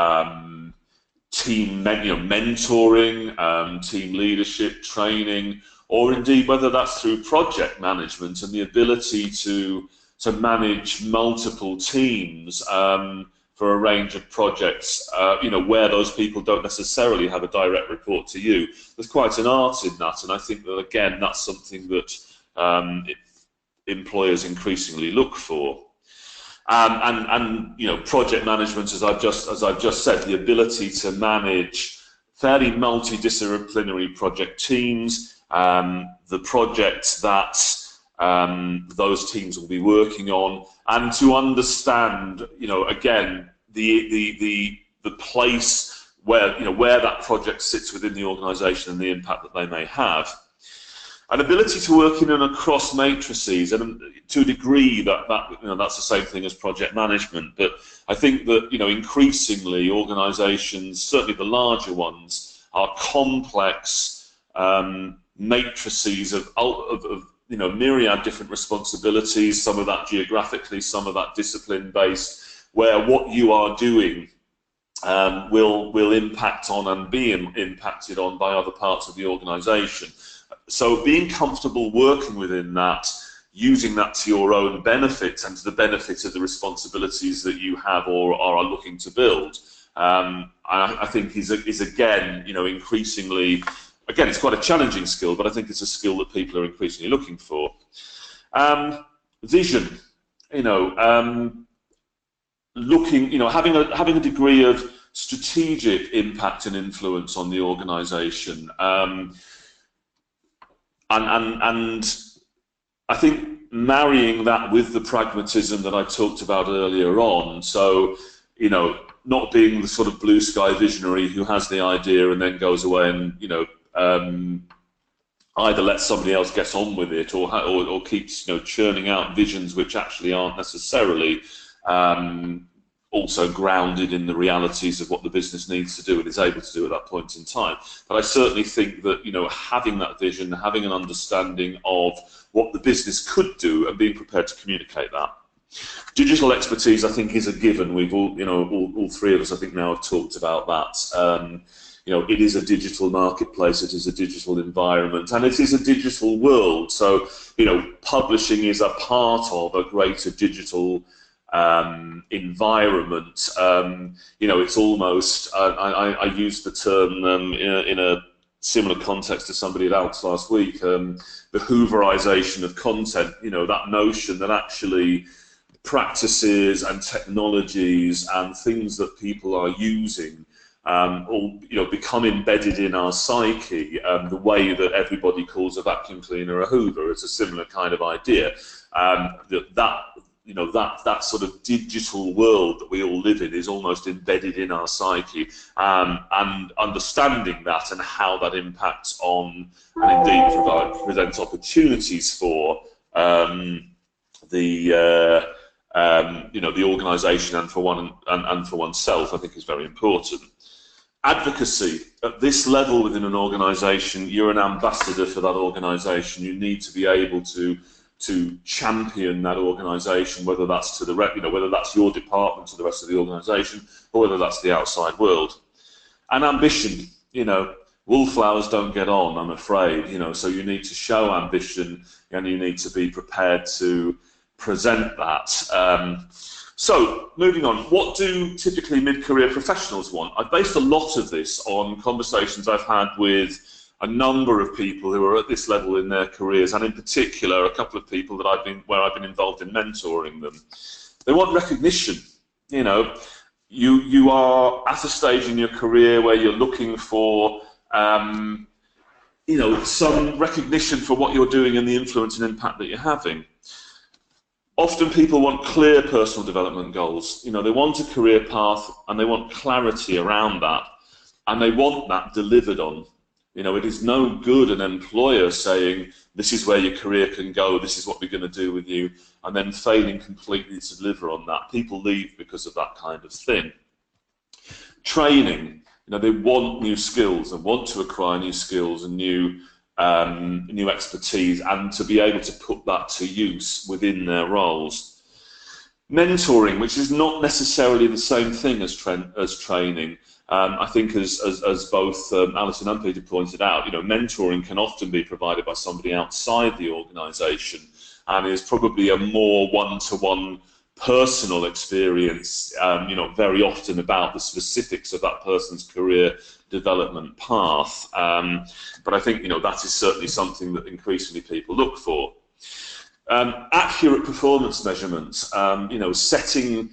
team mentoring, team leadership training, or indeed whether that's through project management and the ability to manage multiple teams for a range of projects, where those people don't necessarily have a direct report to you. There's quite an art in that, and I think that again, that's something that employers increasingly look for. And project management, as I've just said, the ability to manage fairly multidisciplinary project teams, the projects that those teams will be working on, and to understand, again, the place where that project sits within the organisation and the impact that they may have. An ability to work in and across matrices, and to a degree that's the same thing as project management. But I think that increasingly organisations, certainly the larger ones, are complex matrices of myriad different responsibilities. Some of that geographically, some of that discipline based, where what you are doing will impact on and be impacted on by other parts of the organisation. So being comfortable working within that, using that to your own benefit and to the benefit of the responsibilities that you have or are looking to build, I think is again, increasingly, again, it's quite a challenging skill, but I think it's a skill that people are increasingly looking for. Vision, having a degree of strategic impact and influence on the organisation. And I think marrying that with the pragmatism that I talked about earlier on, so not being the sort of blue sky visionary who has the idea and then goes away and either lets somebody else get on with it or keeps churning out visions which actually aren't necessarily also grounded in the realities of what the business needs to do and is able to do at that point in time. But I certainly think that having that vision, having an understanding of what the business could do, and being prepared to communicate that. Digital expertise, I think, is a given. We've all, all three of us, I think, now have talked about that. It is a digital marketplace, it is a digital environment, and it is a digital world. So, publishing is a part of a greater digital environment. It's almost, I used the term in a similar context to somebody else last week, the Hooverization of content, that notion that actually practices and technologies and things that people are using all become embedded in our psyche. The way that everybody calls a vacuum cleaner a Hoover is a similar kind of idea. That sort of digital world that we all live in is almost embedded in our psyche, and understanding that and how that impacts on and indeed presents opportunities for the the organisation and for oneself, I think is very important. Advocacy. At this level within an organisation, you're an ambassador for that organisation. You need to be able to champion that organisation, whether that's to whether that's your department to the rest of the organisation, or whether that's the outside world. And ambition. Wallflowers don't get on, I'm afraid. So you need to show ambition, and you need to be prepared to present that. So, moving on, what do typically mid-career professionals want? I've based a lot of this on conversations I've had with a number of people who are at this level in their careers, and in particular, a couple of people that I've been involved in mentoring them. They want recognition. You are at a stage in your career where you're looking for, some recognition for what you're doing and the influence and impact that you're having. Often people want clear personal development goals. They want a career path and they want clarity around that, and they want that delivered on. It is no good an employer saying, this is where your career can go, this is what we're going to do with you, and then failing completely to deliver on that. People leave because of that kind of thing. Training. They want new skills and want to acquire new skills and new expertise, and to be able to put that to use within their roles. Mentoring, which is not necessarily the same thing as training. I think as both Allison and Peter pointed out, mentoring can often be provided by somebody outside the organisation, and is probably a more one-to-one personal experience, very often about the specifics of that person's career development path. But I think, that is certainly something that increasingly people look for. Accurate performance measurements, setting,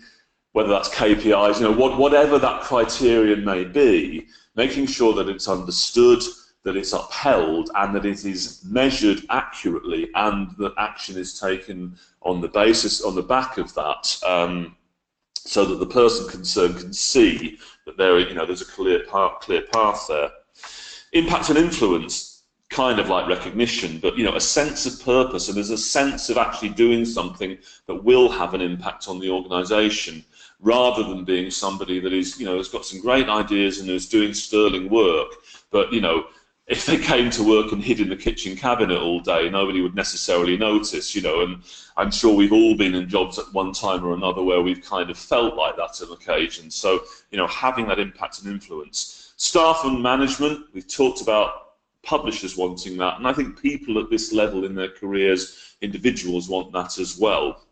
whether that's KPIs, whatever that criterion may be, making sure that it's understood, that it's upheld, and that it is measured accurately, and that action is taken on the back of that, so that the person concerned can see that there's a clear path there. Impact and influence, kind of like recognition, but a sense of purpose, and there's a sense of actually doing something that will have an impact on the organisation, rather than being somebody that is, has got some great ideas and is doing sterling work, but if they came to work and hid in the kitchen cabinet all day, nobody would necessarily notice, and I'm sure we've all been in jobs at one time or another where we've kind of felt like that on occasion. So, having that impact and influence. Staff and management, we've talked about publishers wanting that, and I think people at this level in their careers, individuals, want that as well.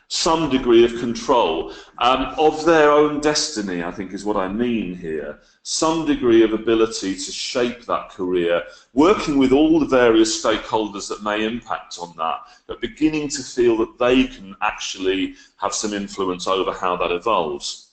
Some degree of control of their own destiny, I think, is what I mean here. Some degree of ability to shape that career, working with all the various stakeholders that may impact on that, but beginning to feel that they can actually have some influence over how that evolves.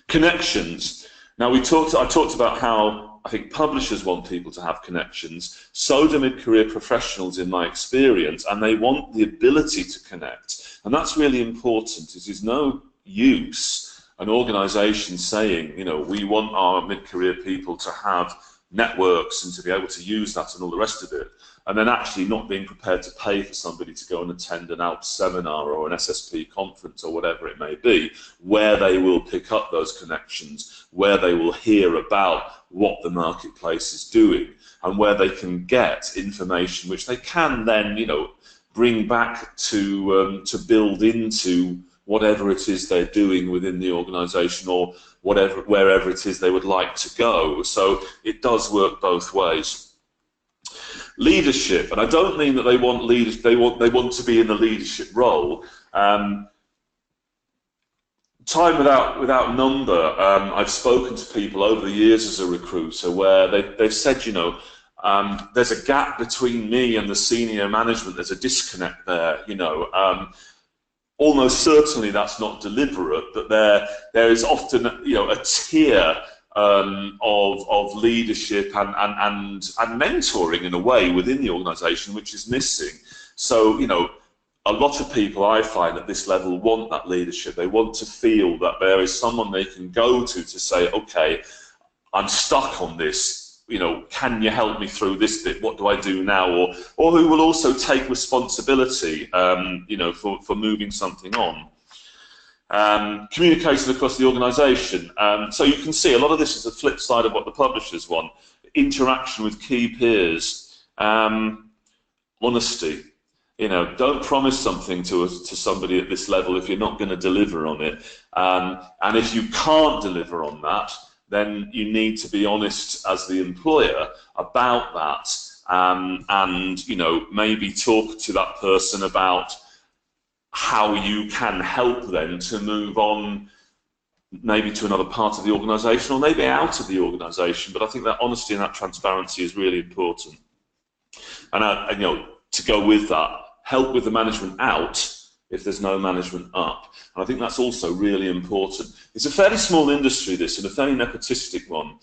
Connections. Now, I talked about how I think publishers want people to have connections. So do mid-career professionals, in my experience, and they want the ability to connect. And that's really important. It is no use an organisation saying, we want our mid-career people to have networks and to be able to use that and all the rest of it, and then actually not being prepared to pay for somebody to go and attend an ALP seminar or an SSP conference or whatever it may be, where they will pick up those connections, where they will hear about what the marketplace is doing, and where they can get information which they can then, bring back to build into whatever it is they're doing within the organisation, or wherever it is they would like to go. So it does work both ways. Leadership, and I don't mean that they want leaders. They want to be in the leadership role. Time without number. I've spoken to people over the years as a recruiter where they've said, there's a gap between me and the senior management. There's a disconnect there. Almost certainly that's not deliberate, but there is often a tier of leadership and mentoring in a way within the organisation which is missing. So a lot of people I find at this level want that leadership. They want to feel that there is someone they can go to say, okay, I'm stuck on this. you know, can you help me through this bit? What do I do now? Or who will also take responsibility, you know, for moving something on. Communication across the organisation. So you can see a lot of this is the flip side of what the publishers want. Interaction with key peers. Honesty. You know, don't promise something to somebody at this level if you're not going to deliver on it. And if you can't deliver on that, then you need to be honest as the employer about that, and, you know, maybe talk to that person about how you can help them to move on, maybe to another part of the organisation or maybe out of the organisation. But I think that honesty and that transparency is really important. And you know, to go with that, help with the management out if there's no management up. And I think that's also really important. It's a fairly small industry, this, and a fairly nepotistic one.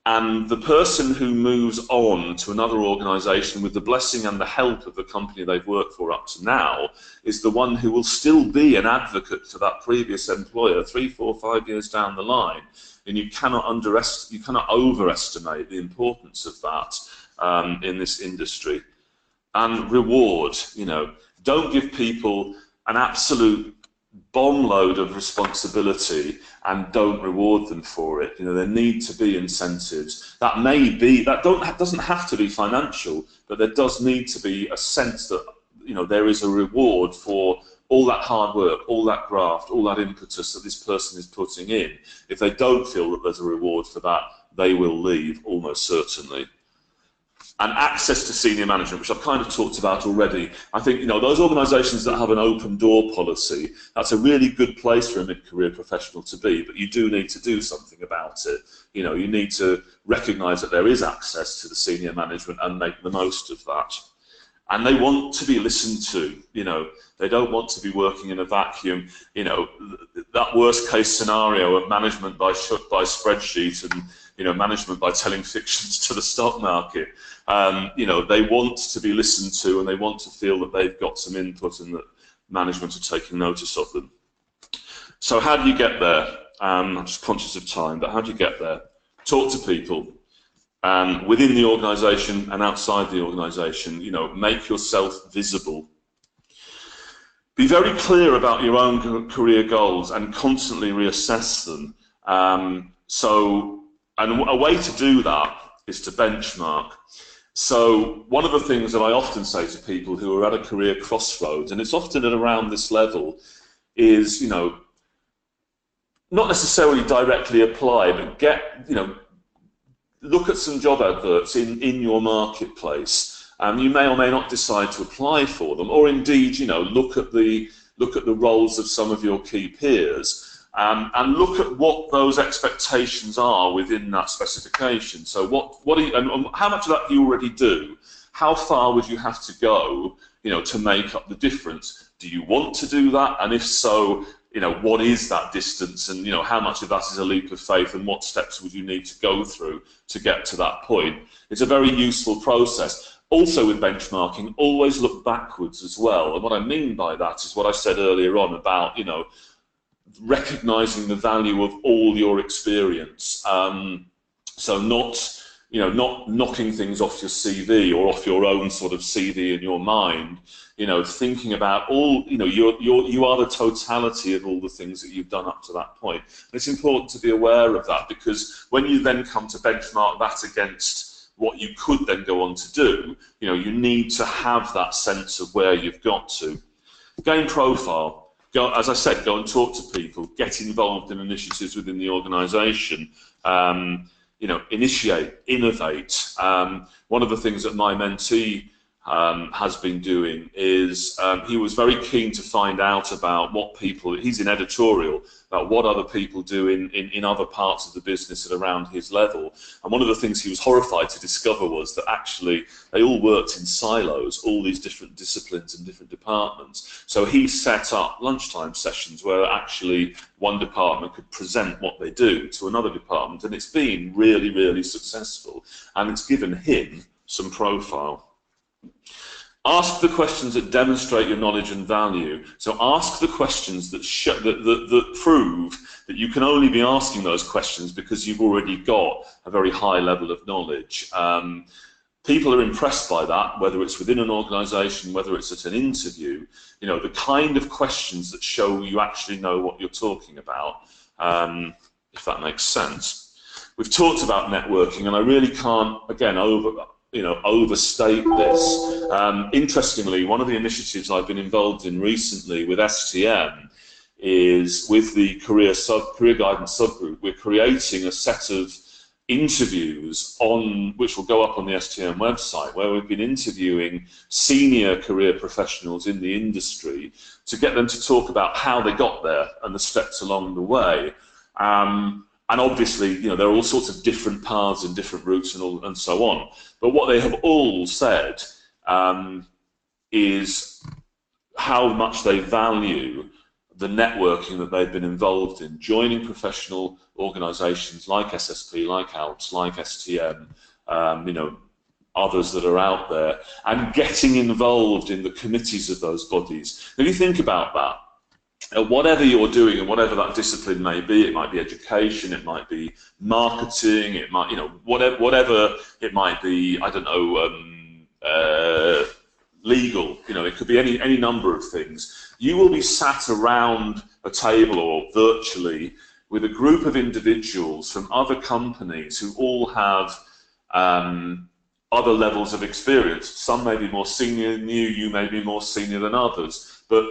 And the person who moves on to another organisation with the blessing and the help of the company they've worked for up to now is the one who will still be an advocate to that previous employer 3, 4, 5 years down the line. And you cannot overestimate the importance of that in this industry. And reward, you know, don't give people an absolute bomb load of responsibility and don't reward them for it. You know, there need to be incentives. That doesn't have to be financial, but there does need to be a sense that, you know, there is a reward for all that hard work, all that graft, all that impetus that this person is putting in. If they don't feel that there's a reward for that, they will leave almost certainly. And access to senior management, which I've kind of talked about already. I think, you know, those organisations that have an open door policy, that's a really good place for a mid-career professional to be, but you do need to do something about it. You know, you need to recognise that there is access to the senior management and make the most of that. And they want to be listened to, you know, they don't want to be working in a vacuum. You know, that worst case scenario of management by spreadsheet and, you know, management by telling fictions to the stock market. You know, they want to be listened to and they want to feel that they've got some input and that management are taking notice of them. So how do you get there? I'm just conscious of time, but how do you get there? Talk to people within the organisation and outside the organisation. You know, make yourself visible. Be very clear about your own career goals and constantly reassess them. And a way to do that is to benchmark. So one of the things that I often say to people who are at a career crossroads, and it's often at around this level, is, you know, not necessarily directly apply, but you know, look at some job adverts in your marketplace. You may or may not decide to apply for them, or indeed, you know, look at the roles of some of your key peers. And look at what those expectations are within that specification. So what do you, and how much of that do you already do? How far would you have to go, you know, to make up the difference? Do you want to do that? And if so, you know, what is that distance? And, you know, how much of that is a leap of faith? And what steps would you need to go through to get to that point? It's a very useful process. Also with benchmarking, always look backwards as well. And what I mean by that is what I said earlier on about, you know, recognizing the value of all your experience. So not, you know, not knocking things off your CV or off your own sort of CV in your mind. You know, thinking about all, you know, you are the totality of all the things that you've done up to that point. And it's important to be aware of that, because when you then come to benchmark that against what you could then go on to do, you know, you need to have that sense of where you've got to. Gain profile. Go, as I said, go and talk to people, get involved in initiatives within the organisation, you know, initiate, innovate. One of the things that my mentee has been doing is he was very keen to find out about what people, he's in editorial, about what other people do in other parts of the business at around his level. And one of the things he was horrified to discover was that actually they all worked in silos, all these different disciplines and different departments. So he set up lunchtime sessions where actually one department could present what they do to another department, and it's been really, really successful, and it's given him some profile. Ask the questions that demonstrate your knowledge and value. So ask the questions that prove that you can only be asking those questions because you've already got a very high level of knowledge. People are impressed by that, whether it's within an organization, whether it's at an interview, you know, the kind of questions that show you actually know what you're talking about, if that makes sense. We've talked about networking, and I really can't, again, overstate this. Interestingly, one of the initiatives I've been involved in recently with STM is with the career guidance subgroup. We're creating a set of interviews which will go up on the STM website, where we've been interviewing senior career professionals in the industry to get them to talk about how they got there and the steps along the way. And obviously, you know, there are all sorts of different paths and different routes and so on. But what they have all said is how much they value the networking that they've been involved in, joining professional organisations like SSP, like ALPS, like STM, you know, others that are out there, and getting involved in the committees of those bodies. If you think about that, whatever you're doing and whatever that discipline may be, it might be education, it might be marketing, it might, you know, whatever it might be, I don't know, legal, you know, it could be any number of things. You will be sat around a table or virtually with a group of individuals from other companies who all have other levels of experience. Some may be more senior than you, you may be more senior than others, but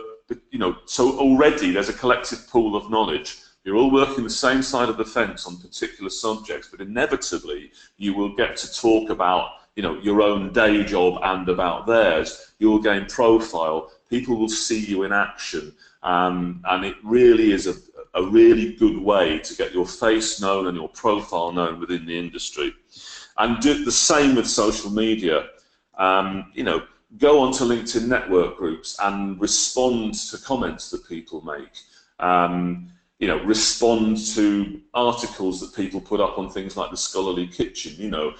you know, so already there's a collective pool of knowledge. You're all working the same side of the fence on particular subjects, but inevitably you will get to talk about, you know, your own day job and about theirs. You will gain profile. People will see you in action, and it really is a really good way to get your face known and your profile known within the industry. And do the same with social media. You know, go onto LinkedIn network groups and respond to comments that people make. You know, respond to articles that people put up on things like the Scholarly Kitchen. You know,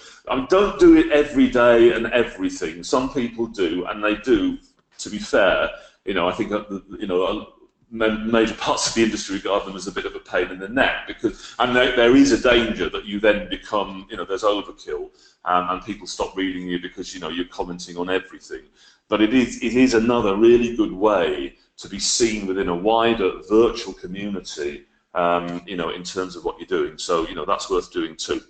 don't do it every day and everything. Some people do, and they do. To be fair, you know, I think you know, major parts of the industry regard them as a bit of a pain in the neck, because, and there is a danger that you then become, you know, there's overkill, and people stop reading you because, you know, you're commenting on everything. But it is another really good way to be seen within a wider virtual community, you know, in terms of what you're doing. So, you know, that's worth doing too.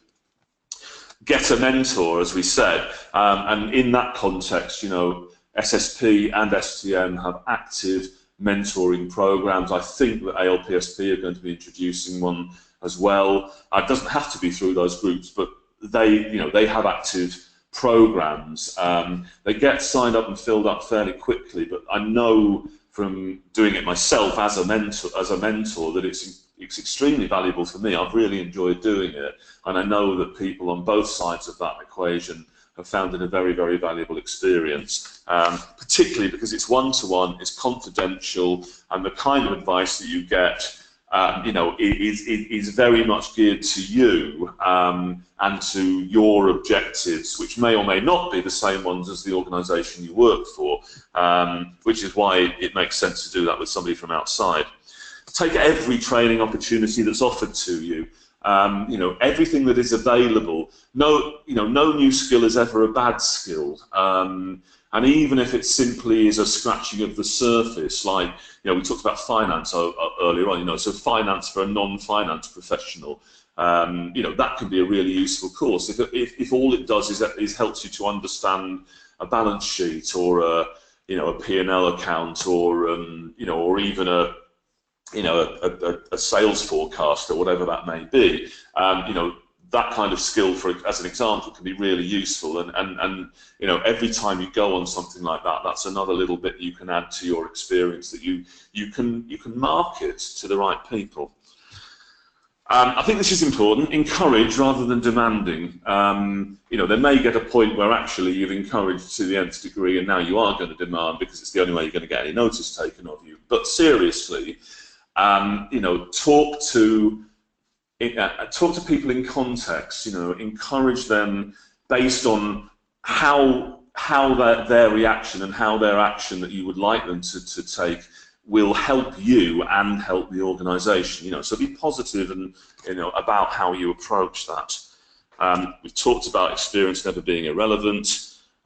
Get a mentor, as we said, and in that context, you know, SSP and STM have active mentoring programs. I think that ALPSP are going to be introducing one as well. It doesn't have to be through those groups, but they, you know, they have active programs. They get signed up and filled up fairly quickly, but I know from doing it myself as a mentor that it's extremely valuable for me. I've really enjoyed doing it, and I know that people on both sides of that equation have found it a very, very valuable experience, particularly because it's one-to-one, it's confidential, and the kind of advice that you get, you know, is very much geared to you and to your objectives, which may or may not be the same ones as the organisation you work for, which is why it makes sense to do that with somebody from outside. Take every training opportunity that's offered to you. You know, everything that is available. No new skill is ever a bad skill. And even if it simply is a scratching of the surface, like, you know, we talked about finance earlier on, you know, so finance for a non-finance professional, you know, that can be a really useful course. If all it does is helps you to understand a balance sheet or a, you know, a P&L account, or you know, or even a sales forecast or whatever that may be, you know, that kind of skill, as an example, can be really useful. And you know, every time you go on something like that, that's another little bit you can add to your experience that you can market to the right people. I think this is important. Encourage rather than demanding. You know, there may get a point where actually you've encouraged to the nth degree, and now you are going to demand because it's the only way you're going to get any notice taken of you. But seriously, you know, talk to people in context. You know, encourage them based on how how their reaction and how their action that you would like them to take will help you and help the organisation. You know, so be positive and about how you approach that. We've talked about experience never being irrelevant,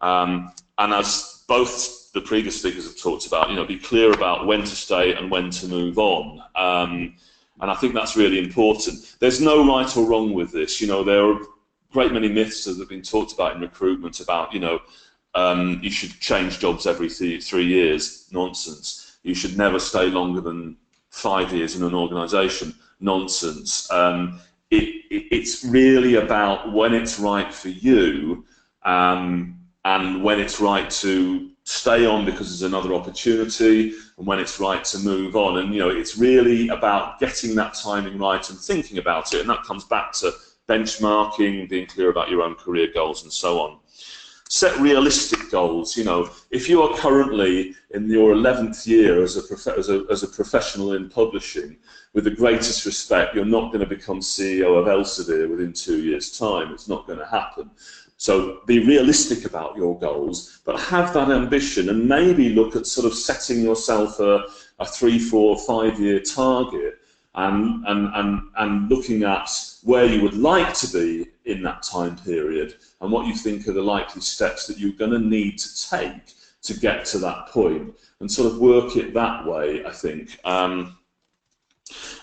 and as both the previous speakers have talked about, be clear about when to stay and when to move on. And I think that's really important. There's no right or wrong with this. There are a great many myths that have been talked about in recruitment about, you should change jobs every 3 years. Nonsense. You should never stay longer than 5 years in an organisation. Nonsense. It's really about when it's right for you, and when it's right to stay on because there's another opportunity, and when it's right to move on. And it's really about getting that timing right and thinking about it. And that comes back to benchmarking, being clear about your own career goals, and so on. Set realistic goals. If you are currently in your 11th year as a professional in publishing, with the greatest respect, you're not going to become CEO of Elsevier within 2 years' time. It's not going to happen. So be realistic about your goals, but have that ambition, and maybe look at sort of setting yourself a 3, 4, 5 year target, and looking at where you would like to be in that time period, and what you think are the likely steps that you're going to need to take to get to that point, and sort of work it that way, I think.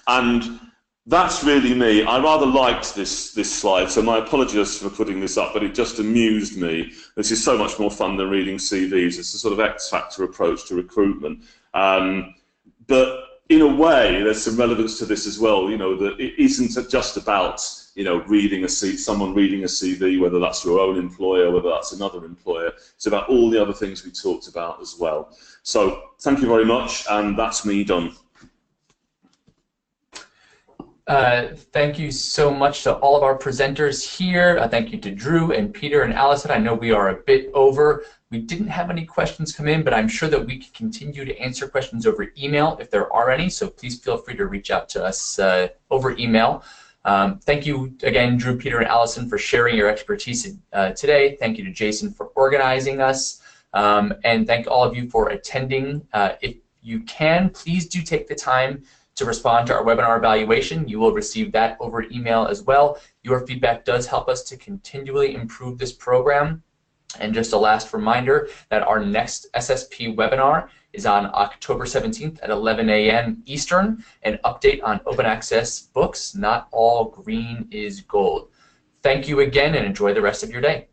And that's really me. I rather liked this slide, so my apologies for putting this up, but it just amused me. This is so much more fun than reading CVs. It's a sort of X-factor approach to recruitment. But in a way, there's some relevance to this as well. That it isn't just about someone reading a CV, whether that's your own employer, whether that's another employer. It's about all the other things we talked about as well. So thank you very much, and that's me done. Thank you so much to all of our presenters here. Thank you to Drew and Peter and Allison. I know we are a bit over. We didn't have any questions come in, but I'm sure that we can continue to answer questions over email if there are any, so please feel free to reach out to us over email. Thank you again, Drew, Peter, and Allison, for sharing your expertise today. Thank you to Jason for organizing us, and thank all of you for attending. If you can, please do take the time to respond to our webinar evaluation. You will receive that over email as well. Your feedback does help us to continually improve this program. And just a last reminder that our next SSP webinar is on October 17th at 11 a.m. Eastern, an update on open access books. Not all green is gold. Thank you again, and enjoy the rest of your day.